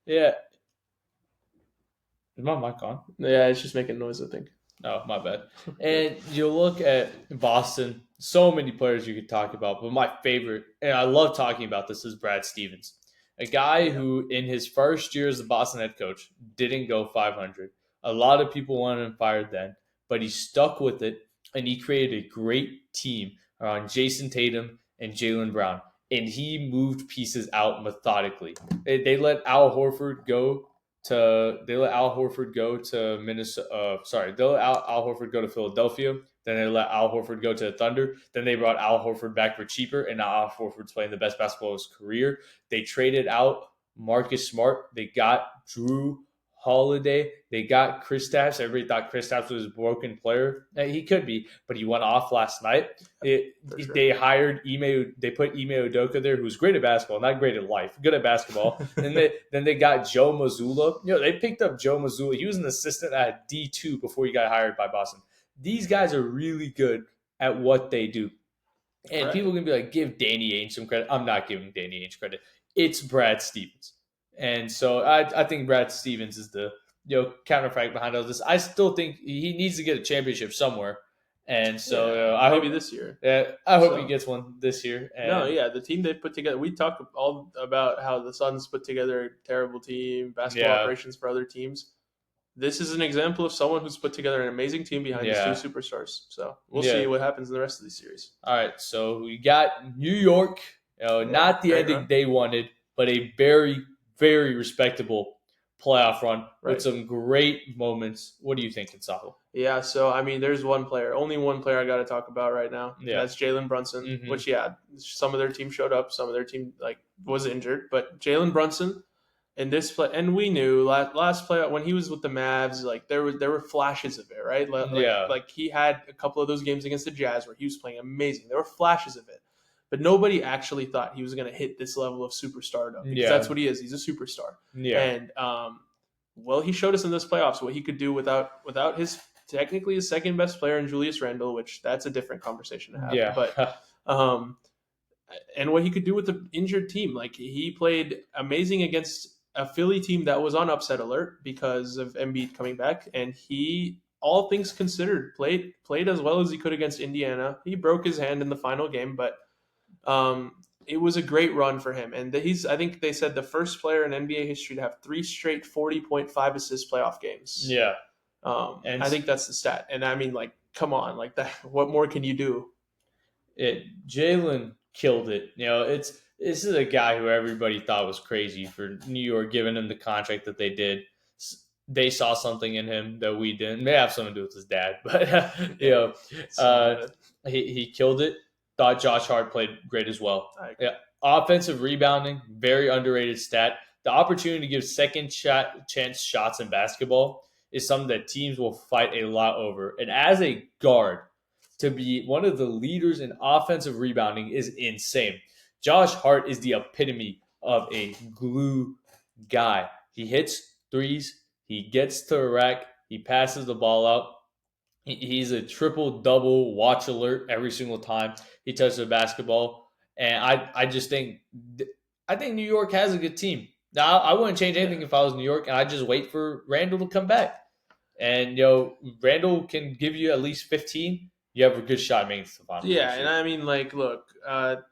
Yeah. Is my mic on? yeah, it's just making noise, I think. Oh, my bad. And you look at Boston, so many players you could talk about, but my favorite, and I love talking about this, is Brad Stevens. A guy who, in his first year as the Boston head coach, didn't go 500. A lot of people wanted him fired then, but he stuck with it, and he created a great team around Jason Tatum and Jaylen Brown. And he moved pieces out methodically. They let Al Horford go to Minnesota. They let Al Horford go to Philadelphia. Then they let Al Horford go to the Thunder. Then they brought Al Horford back for cheaper, and now Al Horford's playing the best basketball of his career. They traded out Marcus Smart. They got Drew Holiday. They got Kristaps. Everybody thought Kristaps was a broken player. He could be, but he went off last night. Sure. They hired Ime. They put Ime Udoka there, who's great at basketball, not great at life, good at basketball. And then they got Joe Mazzulla. They picked up Joe Mazzulla. He was an assistant at D2 before he got hired by Boston. These guys are really good at what they do. And people can be like, give Danny Ainge some credit. I'm not giving Danny Ainge credit. It's Brad Stevens. And so I think Brad Stevens is the counterfact behind all this. I still think he needs to get a championship somewhere. And so I hope this year. I hope he gets one this year. And the team they put together. We talked all about how the Suns put together a terrible team, basketball operations for other teams. This is an example of someone who's put together an amazing team behind these two superstars. So we'll see what happens in the rest of the series. All right, so we got New York. Not the ending they wanted, but a very, very respectable playoff run with some great moments. What do you think, Sahil? Yeah, so I mean, there's only one player I got to talk about right now. Yeah, that's Jalen Brunson. Which some of their team showed up, some of their team was injured, but Jalen Brunson. In this play, and we knew last play when he was with the Mavs, there were flashes of it, right? Like he had a couple of those games against the Jazz where he was playing amazing. There were flashes of it, but nobody actually thought he was going to hit this level of superstardom because that's what he is. He's a superstar. Yeah. And he showed us in this playoffs what he could do without his technically his second best player in Julius Randle, which that's a different conversation to have. Yeah. But and what he could do with the injured team, he played amazing against a Philly team that was on upset alert because of Embiid coming back, and he, all things considered, played as well as he could against Indiana. He broke his hand in the final game, but it was a great run for him. And I think they said the first player in NBA history to have 3 straight 40.5 assist playoff games. Yeah. And I think that's the stat. And I mean, come on, that. What more can you do? Jalen killed it. This is a guy who everybody thought was crazy for New York, giving him the contract that they did. They saw something in him that we didn't. It may have something to do with his dad, but he killed it. Thought Josh Hart played great as well. Yeah, offensive rebounding, very underrated stat. The opportunity to give second chance shots in basketball is something that teams will fight a lot over. And as a guard, to be one of the leaders in offensive rebounding is insane. Josh Hart is the epitome of a glue guy. He hits threes. He gets to a rack. He passes the ball out. He's a triple-double watch alert every single time he touches the basketball. And I just think New York has a good team. Now, I wouldn't change anything if I was New York, and I'd just wait for Randall to come back. And, Randall can give you at least 15. You have a good shot making the finals. Yeah, and I mean, look,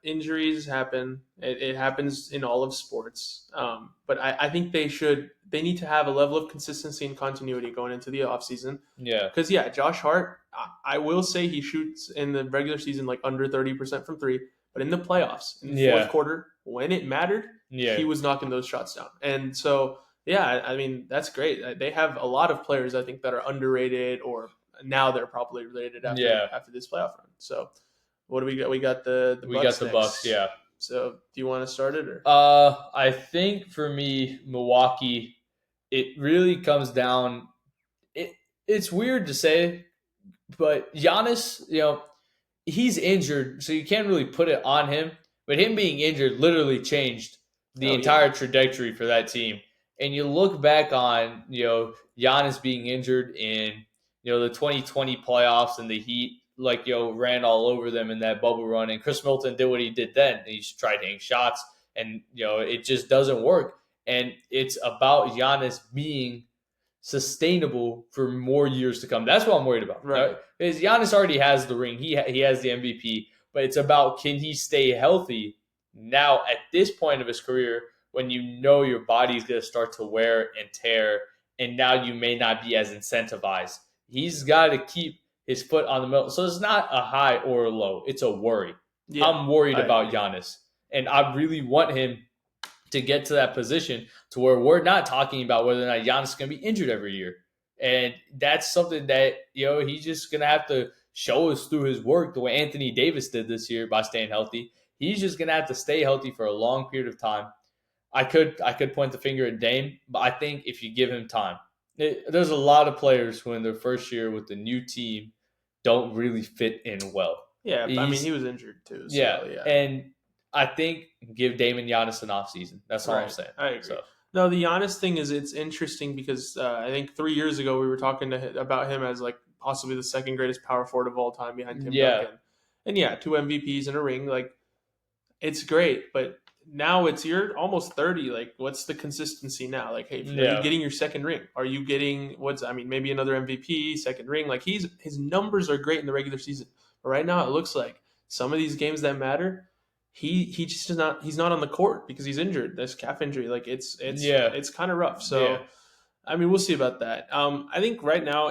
injuries happen. It happens in all of sports. But I think they need to have a level of consistency and continuity going into the offseason. Yeah. Because, Josh Hart, I will say he shoots in the regular season under 30% from three. But in the playoffs, in the fourth quarter, when it mattered, he was knocking those shots down. And so, I mean, that's great. They have a lot of players, I think, that are underrated or – now they're probably related after this playoff run. So what do we got? We got the Bucks. We got the Bucks, yeah. So do you want to start it or? I think for me, Milwaukee, it really comes down. It's weird to say, but Giannis, he's injured, so you can't really put it on him. But him being injured literally changed the Oh yeah, entire trajectory for that team. And you look back on, Giannis being injured in, the 2020 playoffs and the Heat, like, ran all over them in that bubble run. And Chris Middleton did what he did then. He tried hitting shots and, it just doesn't work. And it's about Giannis being sustainable for more years to come. That's what I'm worried about. right. Because Giannis already has the ring. He has the MVP, but it's about, can he stay healthy now at this point of his career when your body's going to start to wear and tear, and now you may not be as incentivized. He's got to keep his foot on the middle. So it's not a high or a low. It's a worry. Yeah, I'm worried I about agree. Giannis, and I really want him to get to that position to where we're not talking about whether or not Giannis is going to be injured every year. And that's something that, he's just going to have to show us through his work the way Anthony Davis did this year by staying healthy. He's just going to have to stay healthy for a long period of time. I could point the finger at Dame, but I think if you give him time, there's a lot of players who in their first year with the new team don't really fit in well. Yeah, I mean he He's was injured too, Yeah, so yeah. and I think give Damon Giannis an off season. That's all I'm Right, saying. I agree. So No, the Giannis thing is it's interesting because I think 3 years ago we were talking about him as like possibly the second greatest power forward of all time behind Tim yeah, Duncan, and yeah, two MVPs and a ring. Like it's great, but now you're almost 30. Like, what's the consistency now? Like, hey, are you yeah, getting your second ring? Are you getting maybe another MVP, second ring? Like his numbers are great in the regular season, but right now it looks like some of these games that matter, he just is not. He's not on the court because he's injured. This calf injury, like yeah, it's kind of rough. yeah, So I mean, we'll see about that. I think right now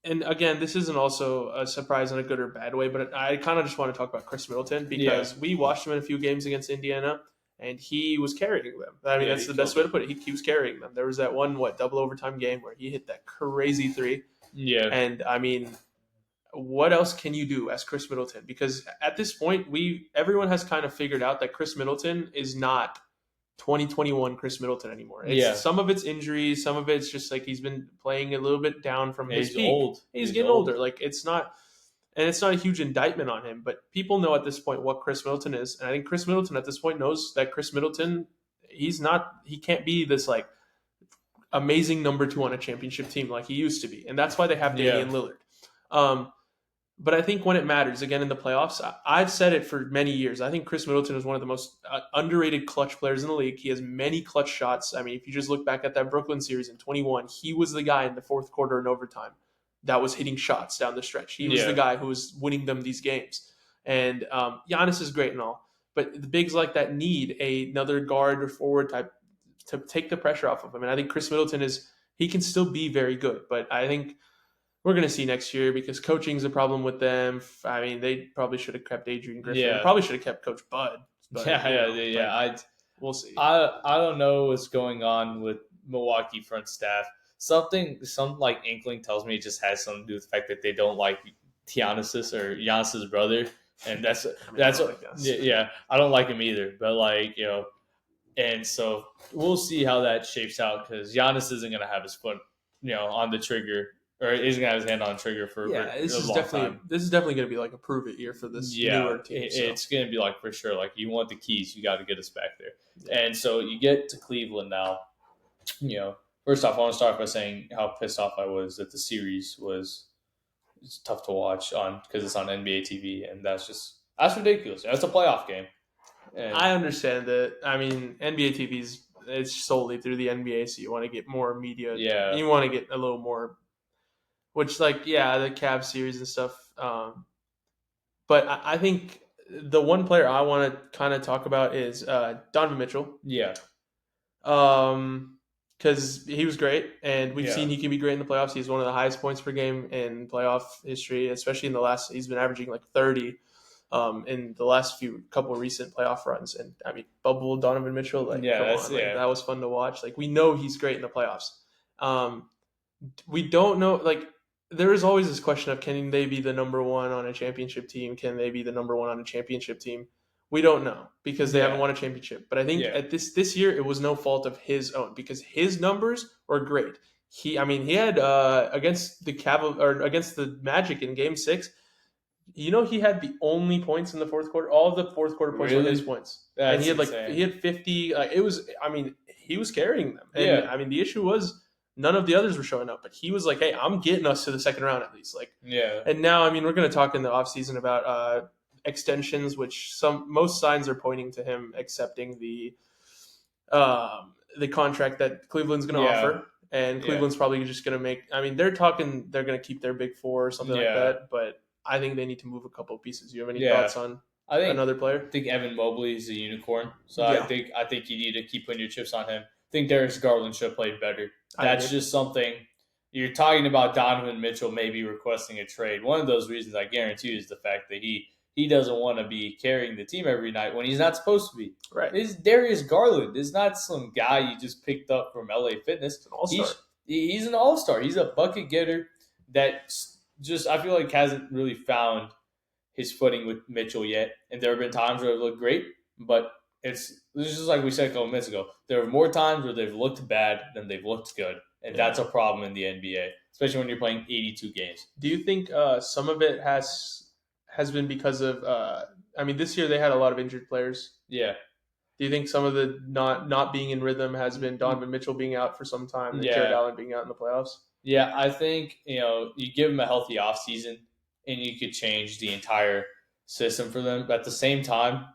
and again, this isn't also a surprise in a good or bad way, but I kind of just want to talk about Chris Middleton yeah, because we watched him in a few games against Indiana, and he was carrying them. I mean, yeah. that's He the best killed way it. to put it. He was carrying them. There was that one double overtime game where he hit that crazy three, Yeah, and I mean, what else can you do as Chris Middleton? Because at this point, everyone has kind of figured out that Chris Middleton is not 2021 Chris Middleton anymore. It's yeah. some of it's injuries, some of it's just like he's been playing a little bit down from And his he's peak. old. He's He's getting old. older. Like it's not a huge indictment on him, but people know at this point what Chris Middleton is. And I think Chris Middleton at this point knows that Chris Middleton, he can't be this like amazing number two on a championship team like he used to be. And that's why they have Yeah, Damian Lillard. Um, but I think when it matters, again in the playoffs, I've said it for many years. I think Chris Middleton is one of the most underrated clutch players in the league. He has many clutch shots. I mean, if you just look back at that Brooklyn series in 21, he was the guy in the fourth quarter and overtime that was hitting shots down the stretch. He was the yeah, guy who was winning them these games. And Giannis is great and all, but the bigs like that need another guard or forward type to take the pressure off of him. And I think Chris Middleton he can still be very good, but I think we're going to see next year because coaching's a problem with them. I mean, they probably should have kept Adrian Griffin. yeah, Probably should have kept Coach Bud. But yeah. we'll see. I don't know what's going on with Milwaukee front staff. Some like inkling tells me it just has something to do with the fact that they don't like Giannis's brother, and I mean, I that's don't like us. yeah. I don't like him either, but like and so we'll see how that shapes out because Giannis isn't gonna have his foot on the trigger or isn't gonna have his hand on the trigger for Yeah, a long time. this is definitely going to be like a prove it year for this Yeah, newer team. So. it's going to be like for sure. Like you want the keys, you got to get us back there. Yeah. And so you get to Cleveland now. First off, I want to start by saying how pissed off I was that the series it's tough to watch on because it's on NBA TV, and that's ridiculous. That's a playoff game. And I understand that. I mean, NBA TV's it's solely through the NBA, so you want to get more media. yeah, You want to get a little more, which the Cavs series and stuff. But I think the one player I want to kind of talk about is Donovan Mitchell. yeah, Because he was great, and we've yeah, seen he can be great in the playoffs. He's one of the highest points per game in playoff history, especially in the last. He's been averaging like 30 in the last couple of recent playoff runs. And I mean, bubble Donovan Mitchell, like yeah. come on, like that was fun to watch. Like we know he's great in the playoffs. We don't know like. There is always this question of can they be the number one on a championship team? Can they be the number one on a championship team? We don't know because they haven't won a championship. But I think Yeah. at this year it was no fault of his own because his numbers were great. He had against the Magic in Game 6, He had the only points in the fourth quarter. All of the fourth quarter points were his Really? points, and That's he had insane. 50. It was. I mean, he was carrying them, and Yeah. I mean the issue was none of the others were showing up, but he was like, "Hey, I'm getting us to the second round at least." Like, Yeah. and now I mean we're going to talk in the offseason about extensions, which most signs are pointing to him accepting the contract that Cleveland's going to Yeah. offer. And Yeah. Cleveland's probably just going to make. I mean, they're talking. They're going to keep their big four or something like Yeah. that. But I think they need to move a couple of pieces. You have any Yeah. thoughts on I think another player? Evan Mobley is a unicorn. So Yeah, I think you need to keep putting your chips on him. I think Darius Garland should have played better. I That's agree. just something you're talking about. Donovan Mitchell maybe requesting a trade. One of those reasons I guarantee you is the fact that he doesn't want to be carrying the team every night when he's not supposed to be. Right. It's Darius Garland. It's not some guy you just picked up from LA Fitness. It's an all-star. He's an all-star. He's a bucket getter that just I feel like hasn't really found his footing with Mitchell yet. And there have been times where it looked great, but it's just like we said a couple minutes ago. There are more times where they've looked bad than they've looked good, and that's a problem in the NBA, especially when you're playing 82 games. Do you think some of it has been because of? I mean, this year they had a lot of injured players. Yeah, Do you think some of the not being in rhythm has been Donovan Mitchell being out for some time and Jared yeah, Allen being out in the playoffs? yeah. I think you give them a healthy offseason, and you could change the entire system for them. But at the same time,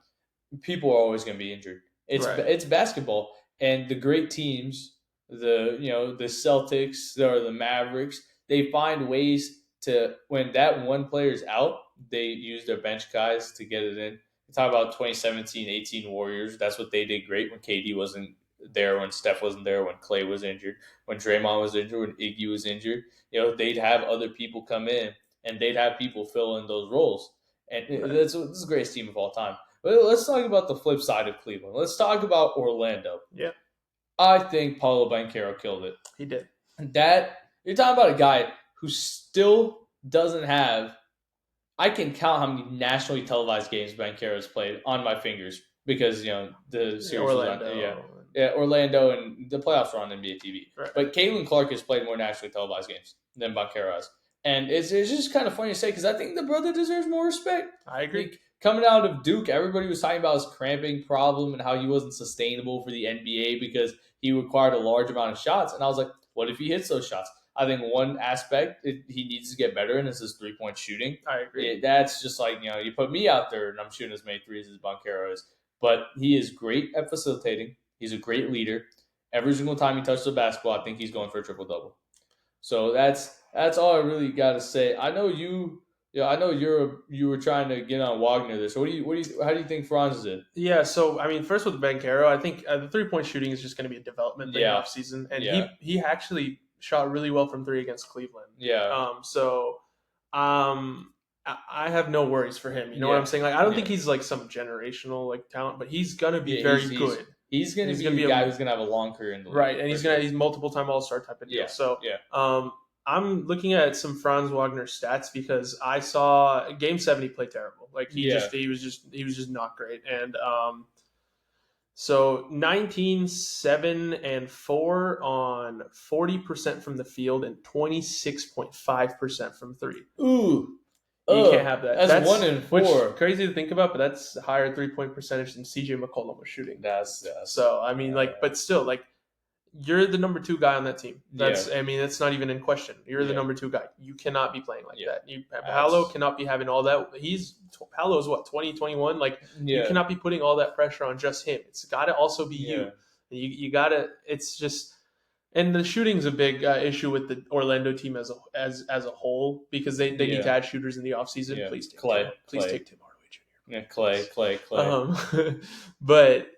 people are always going to be injured. Right. It's basketball, and the great teams, the Celtics or the Mavericks, they find ways to when that one player's out, they use their bench guys to get it in. We talk about 2017-18 Warriors. That's what they did great when KD wasn't there, when Steph wasn't there, when Clay was injured, when Draymond was injured, when Iggy was injured. They'd have other people come in and they'd have people fill in those roles. And Right. this is the greatest team of all time. But let's talk about the flip side of Cleveland. Let's talk about Orlando. Yeah, I think Paulo Banchero killed it. he did. That you're talking about a guy who still doesn't have. I can count how many nationally televised games Banchero has played on my fingers because the series Orlando. was on. Yeah, Orlando and the playoffs were on NBA TV. Right. But Caitlin Clark has played more nationally televised games than Banchero has. And it's just kind of funny to say because I think the brother deserves more respect. I agree. Like, coming out of Duke, everybody was talking about his cramping problem and how he wasn't sustainable for the NBA because he required a large amount of shots. And I was like, what if he hits those shots? I think one aspect he needs to get better in is his 3-point shooting. I agree. That's just like, you put me out there and I'm shooting as many threes as Banchero is. But he is great at facilitating. He's a great leader. Every single time he touches the basketball, I think he's going for a triple-double. So that's all I really got to say. I know you. Yeah, I know you were trying to get on Wagner there. So how do you think Franz did? Yeah, so I mean, first with Banchero, I think the 3-point shooting is just going to be a development thing off season, and he actually shot really well from three against Cleveland. Yeah. I have no worries for him. You know what I'm saying? Like, I don't think he's like some generational like talent, but he's gonna be very good. He's gonna be a guy who's gonna have a long career in the league, right, and he's multiple time All-Star type of deal. So I'm looking at some Franz Wagner stats because I saw Game 7 he played terrible. Like he was just not great. And so 19, 7, and 4 on 40% from the field and 26.5% from three. Ooh. You can't have that. That's 1 in 4. Which crazy to think about, but that's a higher 3-point percentage than CJ McCollum was shooting. So I mean, but still, like, you're the number 2 guy on that team. I mean, that's not even in question. You're the number 2 guy. You cannot be playing like that. Paolo cannot be having all that. Paolo's what, 20, 21? Like, you cannot be putting all that pressure on just him. It's got to also be you. You got to. It's just. And the shooting's a big issue with the Orlando team as a whole because they need to add shooters in the offseason. Yeah. Please take Tim Hardaway Jr. Yeah, Clay. But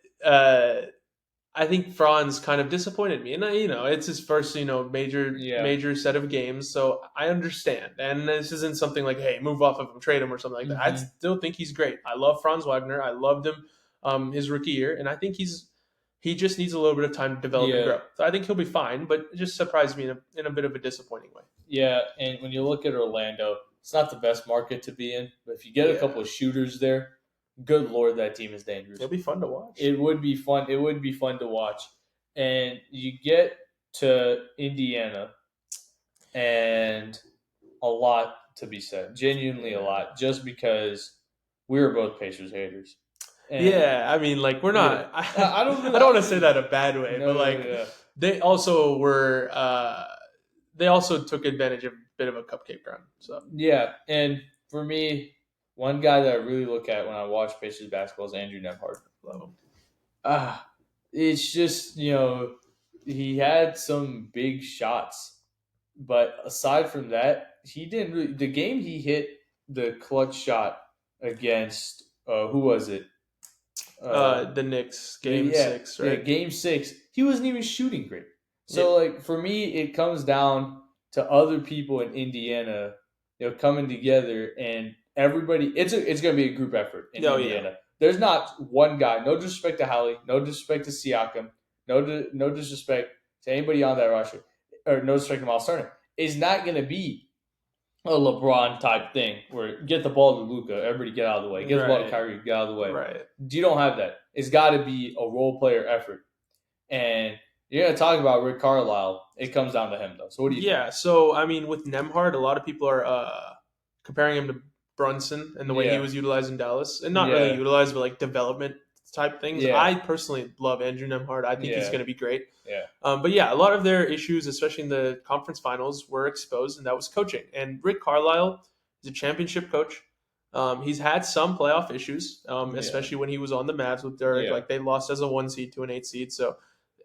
I think Franz kind of disappointed me, and it's his first major set of games, so I understand. And this isn't something like, hey, move off of him, trade him, or something like that. I still think he's great. I love Franz Wagner. I loved him his rookie year, and I think he just needs a little bit of time to develop and grow. So I think he'll be fine, but it just surprised me in a bit of a disappointing way. Yeah, and when you look at Orlando, it's not the best market to be in, but if you get a couple of shooters there, good Lord, that team is dangerous. It'll be fun to watch. It would be fun. It would be fun to watch. And you get to Indiana, and a lot to be said. Genuinely a lot, just because we were both Pacers haters. And Yeah, I mean, like we're not. I don't really. I don't want to say that in a bad way, No, but like yeah. they also were. They also took advantage of a bit of a cupcake run. So Yeah, and for me, one guy that I really look at when I watch Pacers basketball is Andrew Nemhard. love them. It's just he had some big shots, but aside from that, he didn't really. The game he hit the clutch shot against who was it? The Knicks game six, Yeah, right? game 6. He wasn't even shooting great. So like for me, it comes down to other people in Indiana, coming together and everybody. It's going to be a group effort in Indiana. Yeah. There's not one guy. No disrespect to Hallie. No disrespect to Siakam. No disrespect to anybody on that roster, or no disrespect to Miles Turner. It's not going to be a LeBron type thing where get the ball to Luka, everybody get out of the way. Get the ball to Kyrie, get out of the way. Right. You don't have that. It's got to be a role player effort. And you're going to talk about Rick Carlisle. It comes down to him, though. So what do you think? Yeah, so I mean, with Nemhard, a lot of people are comparing him to Brunson and the way he was utilized in Dallas, and not really utilized, but like development type things. Yeah. I personally love Andrew Nemhard. I think he's going to be great. Yeah. But yeah, a lot of their issues, especially in the conference finals, were exposed, and that was coaching. And Rick Carlisle is a championship coach. He's had some playoff issues, especially when he was on the Mavs with Dirk. Like they lost as a 1 seed to an 8 seed, so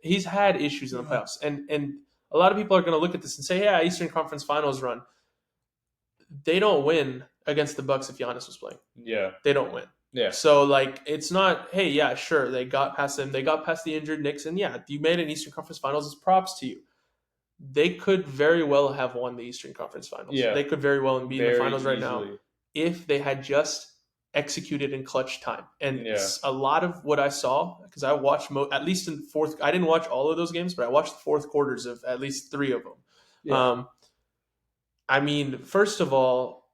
he's had issues in the playoffs. And a lot of people are going to look at this and say, "Yeah, Eastern Conference Finals run." They don't win against the Bucks if Giannis was playing. Yeah, they don't win. Yeah. So like, it's not. Hey, yeah, sure, they got past them. They got past the injured Knicks, and yeah, you made an Eastern Conference Finals. It's props to you. They could very well have won the Eastern Conference Finals. Yeah. They could very well be in the finals right easily. now if they had just executed in clutch time. And a lot of what I saw, because I watched at least in fourth. I didn't watch all of those games, but I watched the fourth quarters of at least 3 of them. Yeah. I mean, first of all,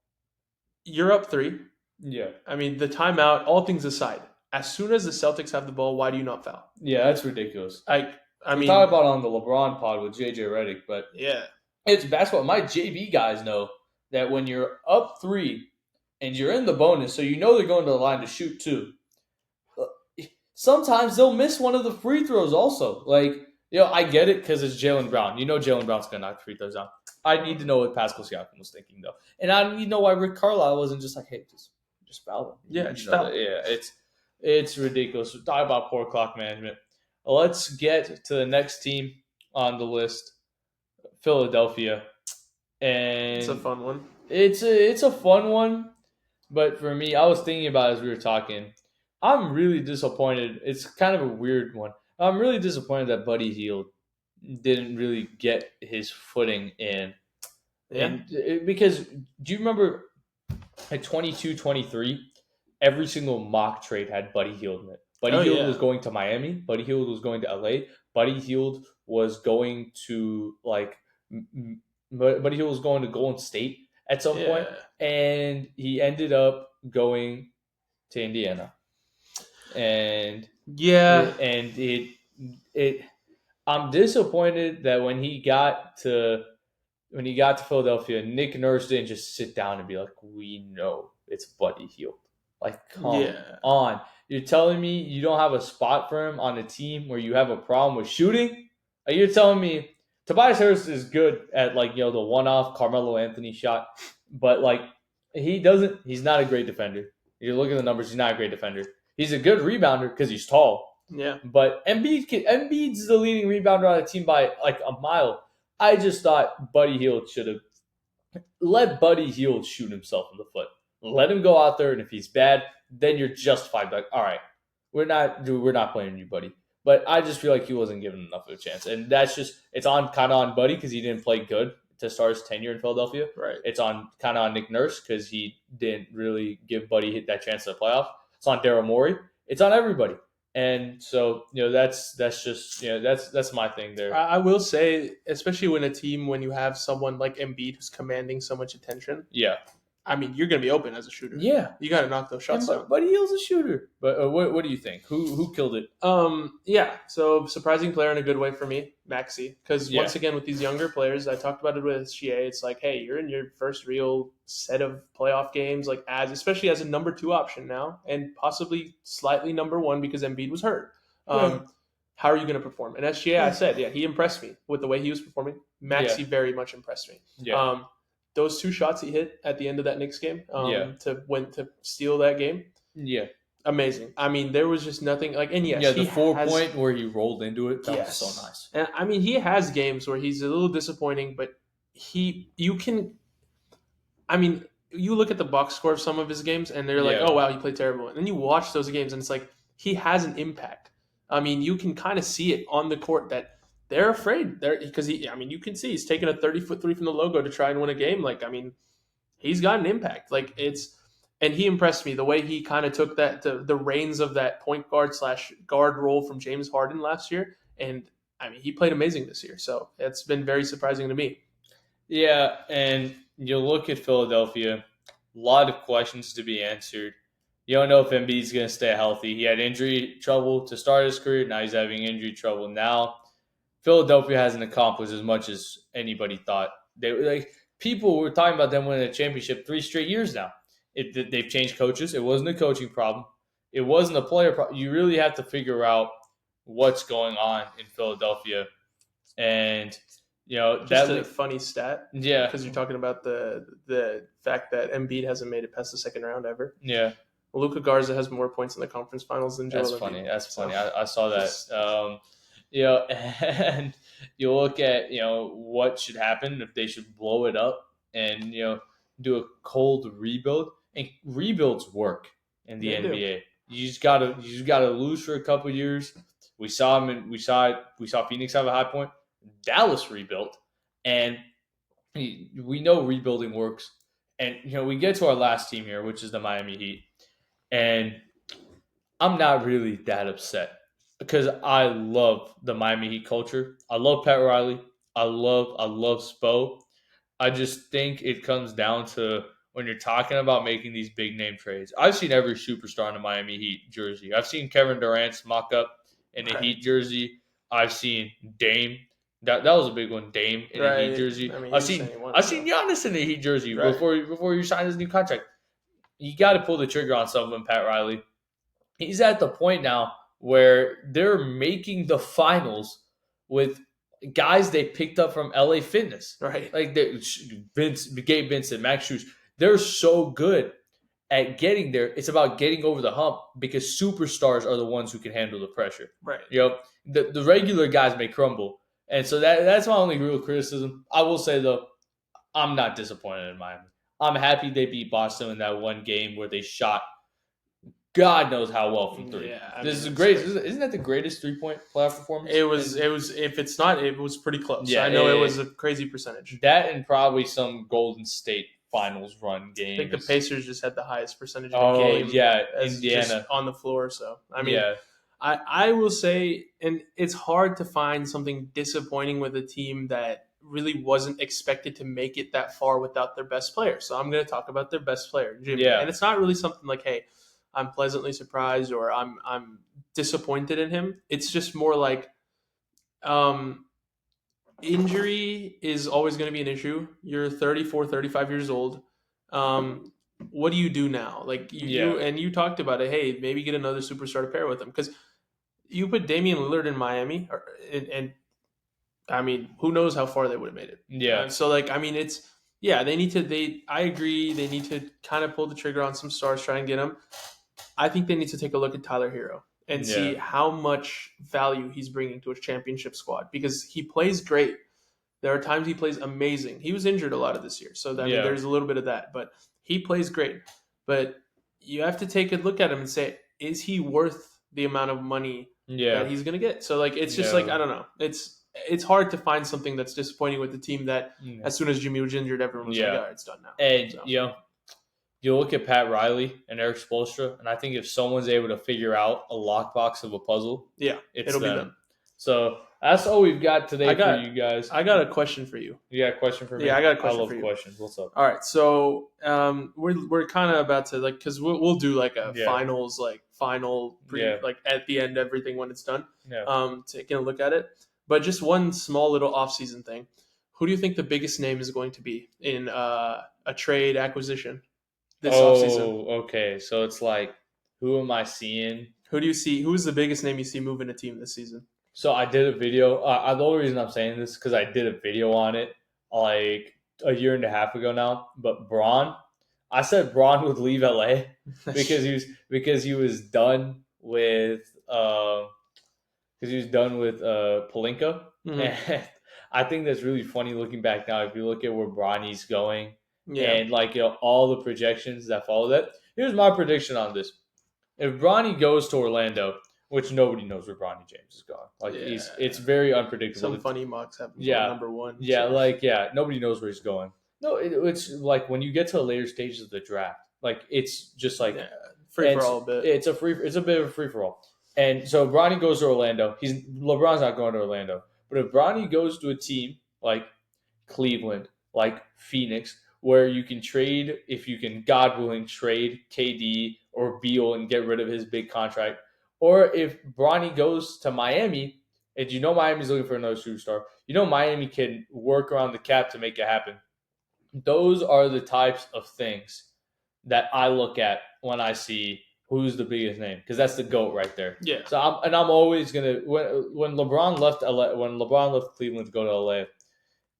you're up 3. Yeah. I mean, the timeout, all things aside, as soon as the Celtics have the ball, why do you not foul? Yeah, that's ridiculous. I mean, talk about on the LeBron pod with JJ Redick, but it's basketball. My JV guys know that when you're up 3 and you're in the bonus, so you know they're going to the line to shoot 2. Sometimes they'll miss one of the free throws also. Like, I get it because it's Jaylen Brown. Jaylen Brown's going to knock free throws down. I need to know what Pascal Siakam was thinking, though. And I need to know why Rick Carlisle wasn't just like, hey, just foul him. Yeah, just foul him. Yeah, it's ridiculous. So talk about poor clock management. Let's get to the next team on the list, Philadelphia. And it's a fun one. It's a fun one, but for me, I was thinking about it as we were talking. I'm really disappointed. It's kind of a weird one. I'm really disappointed that Buddy Hield didn't really get his footing in. Yeah. And because do you remember at 22-23, every single mock trade had Buddy Hield in it. Buddy Hield was going to Miami. Buddy Hield was going to LA. Buddy Hield was going to Buddy Hield was going to Golden State at some point, and he ended up going to Indiana. And I'm disappointed that when he got to Philadelphia, Nick Nurse didn't just sit down and be like, "We know it's Buddy Hield." Like, come on. You're telling me you don't have a spot for him on a team where you have a problem with shooting? Like, you're telling me Tobias Harris is good at the one-off Carmelo Anthony shot, but he's not a great defender. You look at the numbers, he's not a great defender. He's a good rebounder because he's tall. Yeah. But Embiid's the leading rebounder on the team by a mile. I just thought Buddy Hield should have let Buddy Hield shoot himself in the foot. Let him go out there, and if he's bad, then you're justified. Like, all right, we're not playing you, Buddy. But I just feel like he wasn't given enough of a chance, and that's just it's kind of on Buddy because he didn't play good to start his tenure in Philadelphia. Right. It's kind of on Nick Nurse because he didn't really give Buddy that chance to the playoff. It's on Daryl Morey. It's on everybody. And so, that's just, that's my thing there. I will say, especially when you have someone like Embiid who's commanding so much attention. Yeah. I mean, you're going to be open as a shooter. Yeah, You got to knock those shots down. Buddy Hield's a shooter. But what do you think? Who killed it? Yeah. So surprising player in a good way for me, Maxi. Because Yeah. once again, with these younger players, I talked about it with SGA. It's like, hey, you're in your first real set of playoff games, like especially as a number 2 option now, and possibly slightly number 1 because Embiid was hurt. How are you going to perform? And SGA, I said, he impressed me with the way he was performing. Maxi very much impressed me. Yeah. Those 2 shots he hit at the end of that Knicks game to steal that game. Yeah. Amazing. I mean, there was just nothing like, and yes, the 4-point where he rolled into it, that was so nice. And I mean, he has games where he's a little disappointing, but you look at the box score of some of his games, and they're like, oh wow, he played terrible. And then you watch those games, and it's like he has an impact. I mean, you can kind of see it on the court that they're afraid because you can see he's taking a 30-foot three from the logo to try and win a game. Like, I mean, he's got an impact. Like and he impressed me the way he kind of took the reins of that point guard role from James Harden last year. And I mean, he played amazing this year. So it's been very surprising to me. Yeah. And you look at Philadelphia, a lot of questions to be answered. You don't know if Embiid's going to stay healthy. He had injury trouble to start his career. Now he's having injury trouble now. Philadelphia hasn't accomplished as much as anybody thought. People were talking about them winning a championship 3 straight years now. They've changed coaches. It wasn't a coaching problem. It wasn't a player problem. You really have to figure out what's going on in Philadelphia. And, just a funny stat. Yeah. Because you're talking about the fact that Embiid hasn't made it past the second round ever. Yeah. Luka Garza has more points in the conference finals than Joel Embiid. That's funny. I saw that. And you look at, what should happen if they should blow it up and, do a cold rebuild. And rebuilds work in the NBA. You just gotta lose for a couple years. We saw Phoenix have a high point. Dallas rebuilt, and we know rebuilding works. And we get to our last team here, which is the Miami Heat, and I'm not really that upset because I love the Miami Heat culture. I love Pat Riley. I love Spo. I just think it comes down to when you're talking about making these big name trades. I've seen every superstar in the Miami Heat jersey. I've seen Kevin Durant's mock up in a Heat jersey. I've seen Dame. That was a big one. Dame in a Heat jersey. I mean, I've seen Giannis in a Heat jersey before you sign his new contract. You got to pull the trigger on some of them, Pat Riley. He's at the point now where they're making the finals with guys they picked up from LA Fitness. Right. Like Gabe Vincent, Max Strus. They're so good at getting there. It's about getting over the hump because superstars are the ones who can handle the pressure. Right. The regular guys may crumble. And so that's my only real criticism. I will say, though, I'm not disappointed in Miami. I'm happy they beat Boston in that one game where they shot God knows how well from 3. Yeah, this is great. Isn't that the greatest 3-point playoff performance? It was. If it's not, it was pretty close. Yeah, I know it was a crazy percentage. That and probably some Golden State Finals run games. I think the Pacers just had the highest percentage of the game. Yeah, Indiana on the floor. So I mean, I will say, and it's hard to find something disappointing with a team that really wasn't expected to make it that far without their best player. So I'm going to talk about their best player, Jimmy. Yeah. And it's not really something like, hey, I'm pleasantly surprised or I'm disappointed in him. It's just more like injury is always going to be an issue. You're 34, 35 years old. What do you do now? Like you talked about it. Hey, maybe get another superstar to pair with him because you put Damian Lillard in Miami, and I mean, who knows how far they would have made it? Yeah. So like, I mean, it's they need to. I agree. They need to kind of pull the trigger on some stars, try and get them. I think they need to take a look at Tyler Hero and see how much value he's bringing to a championship squad because he plays great. There are times he plays amazing. He was injured a lot of this year, so I mean, there's a little bit of that. But he plays great. But you have to take a look at him and say, is he worth the amount of money that he's going to get? So like, it's just like, I don't know. It's hard to find something that's disappointing with the team that as soon as Jimmy was injured, everyone was like, oh, it's done now. And, you look at Pat Riley and Eric Spoelstra, and I think if someone's able to figure out a lockbox of a puzzle, it'll be them. So that's all we've got today for you guys. I got a question for you. You got a question for me? Yeah, I got a question I love for you. questions. What's up? All right, so we're kind of about to because we'll do like a Yeah. finals final Yeah. like at the end everything when it's done. Yeah. Taking a look at it, but just one small little off-season thing. Who do you think the biggest name is going to be in a trade acquisition this offseason? Okay. So it's like, who am I seeing? Who do you see? Who's the biggest name you see moving a team this season? So I did a video. The only reason I'm saying this is because I did a video on it like a year and a half ago now. But Braun, I said Braun would leave LA because he was done with Palinka. Mm-hmm. And I think that's really funny looking back now. If you look at where Bronny's going Yeah, and all the projections that follow that. Here's my prediction on this: if Bronny goes to Orlando, which nobody knows where Bronny James is going, it's very unpredictable. some funny mocks have him Yeah. number one. Yeah, so. nobody knows where he's going. No, it's like when you get to the later stages of the draft, like it's just like free for all a bit. It's a bit of a free for all. And so Bronny goes to Orlando. LeBron's not going to Orlando, but if Bronny goes to a team like Cleveland, like Phoenix, where you can trade, if you can, God willing, trade KD or Beal and get rid of his big contract, or if Bronny goes to Miami, and you know Miami's looking for another superstar, you know Miami can work around the cap to make it happen. Those are the types of things that I look at when I see who's the biggest name, because that's the GOAT right there. Yeah. So I'm always gonna when LeBron left Cleveland to go to LA,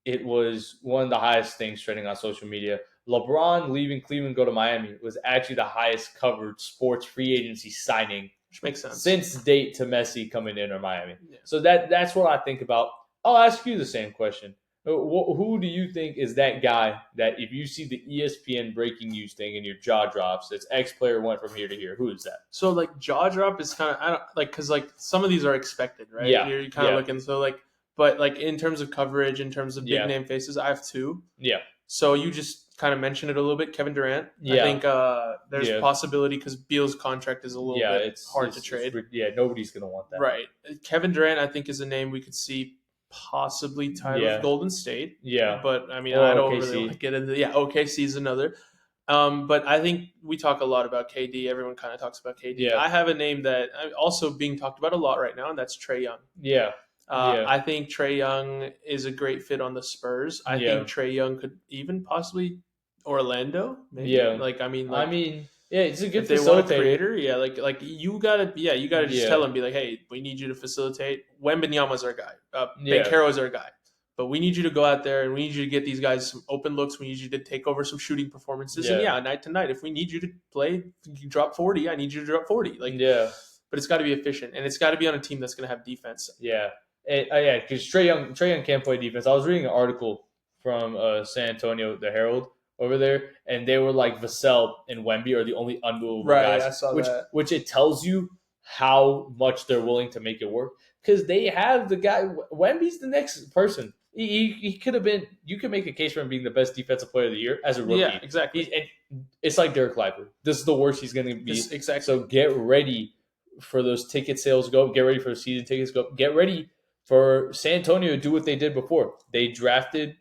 it was one of the highest things trending on social media. LeBron leaving Cleveland, go to Miami was actually the highest covered sports free agency signing, which makes sense, since date to Messi coming in or Miami. Yeah. So that's what I think about. I'll ask you the same question. Who do you think is that guy that if you see the ESPN breaking news thing and your jaw drops, it's X player went from here to here? Who is that? So like jaw drop is kind of I don't like because like some of these are expected, right? Yeah. You're kind of looking so like, but like in terms of coverage, in terms of big name faces, I have two. Yeah. So you just kind of mentioned it a little bit, Kevin Durant. Yeah. I think there's a possibility because Beal's contract is a little bit hard to trade. Nobody's gonna want that. Right. Kevin Durant, I think, is a name we could see possibly tied with Golden State. Yeah. But I mean, I don't really want to get into OKC is another. But I think we talk a lot about KD. Everyone kind of talks about KD. Yeah. I have a name that also being talked about a lot right now, and that's Trae Young. Yeah. I think Trae Young is a great fit on the Spurs. I think Trae Young could even possibly Orlando. Maybe. Yeah. It's a good if they want a creator. Yeah, like you gotta just tell them, be like, hey, we need you to facilitate. Wembanyama's our guy. Banchero's our guy. But we need you to go out there and we need you to get these guys some open looks. We need you to take over some shooting performances. And night to night, if we need you to play, you drop 40. I need you to drop 40. But it's got to be efficient and it's got to be on a team that's going to have defense. Yeah, because Trae Young can't play defense. I was reading an article from San Antonio, the Herald over there, and they were like Vassell and Wemby are the only unmovable guys. I saw that. Which it tells you how much they're willing to make it work because they have the guy. Wemby's the next person. He could have been. You could make a case for him being the best defensive player of the year as a rookie. Yeah, exactly. It's like Derek Lively. This is the worst he's going to be. Exactly. So get ready for those ticket sales. Get ready for season tickets. Get ready for San Antonio to do what they did before. They drafted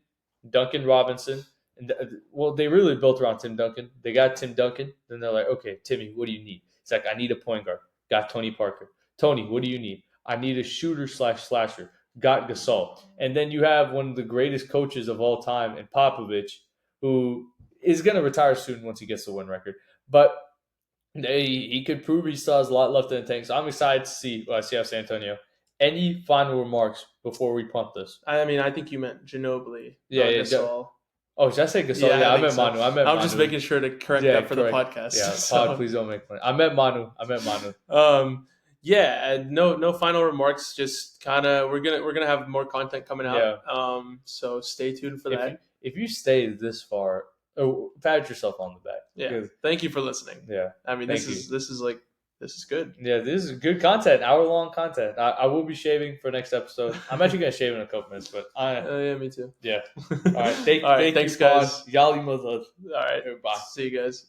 Duncan Robinson. They really built around Tim Duncan. They got Tim Duncan. Then they're like, okay, Timmy, what do you need? It's like, I need a point guard. Got Tony Parker. Tony, what do you need? I need a shooter / slasher. Got Gasol. And then you have one of the greatest coaches of all time in Popovich, who is going to retire soon once he gets the win record. But he could prove he still has a lot left in the tank. So I'm excited to see how San Antonio. Any final remarks before we punt this? I mean, I think you meant Ginobili. Gasol. Oh, did I say Gasol? Yeah, I meant Manu. I'm just making sure to correct that for the podcast. Yeah, please don't make fun. I meant Manu. No final remarks. Just kind of we're gonna have more content coming out. Yeah. So stay tuned for that. If you stay this far, pat yourself on the back. Yeah. Thank you for listening. Yeah. I mean, this is good. Yeah, this is good content. Hour-long content. I will be shaving for next episode. I'm actually gonna shave in a couple minutes, but yeah, me too. Yeah. All right. Thanks, guys. Y'all. All right. Bye. See you guys.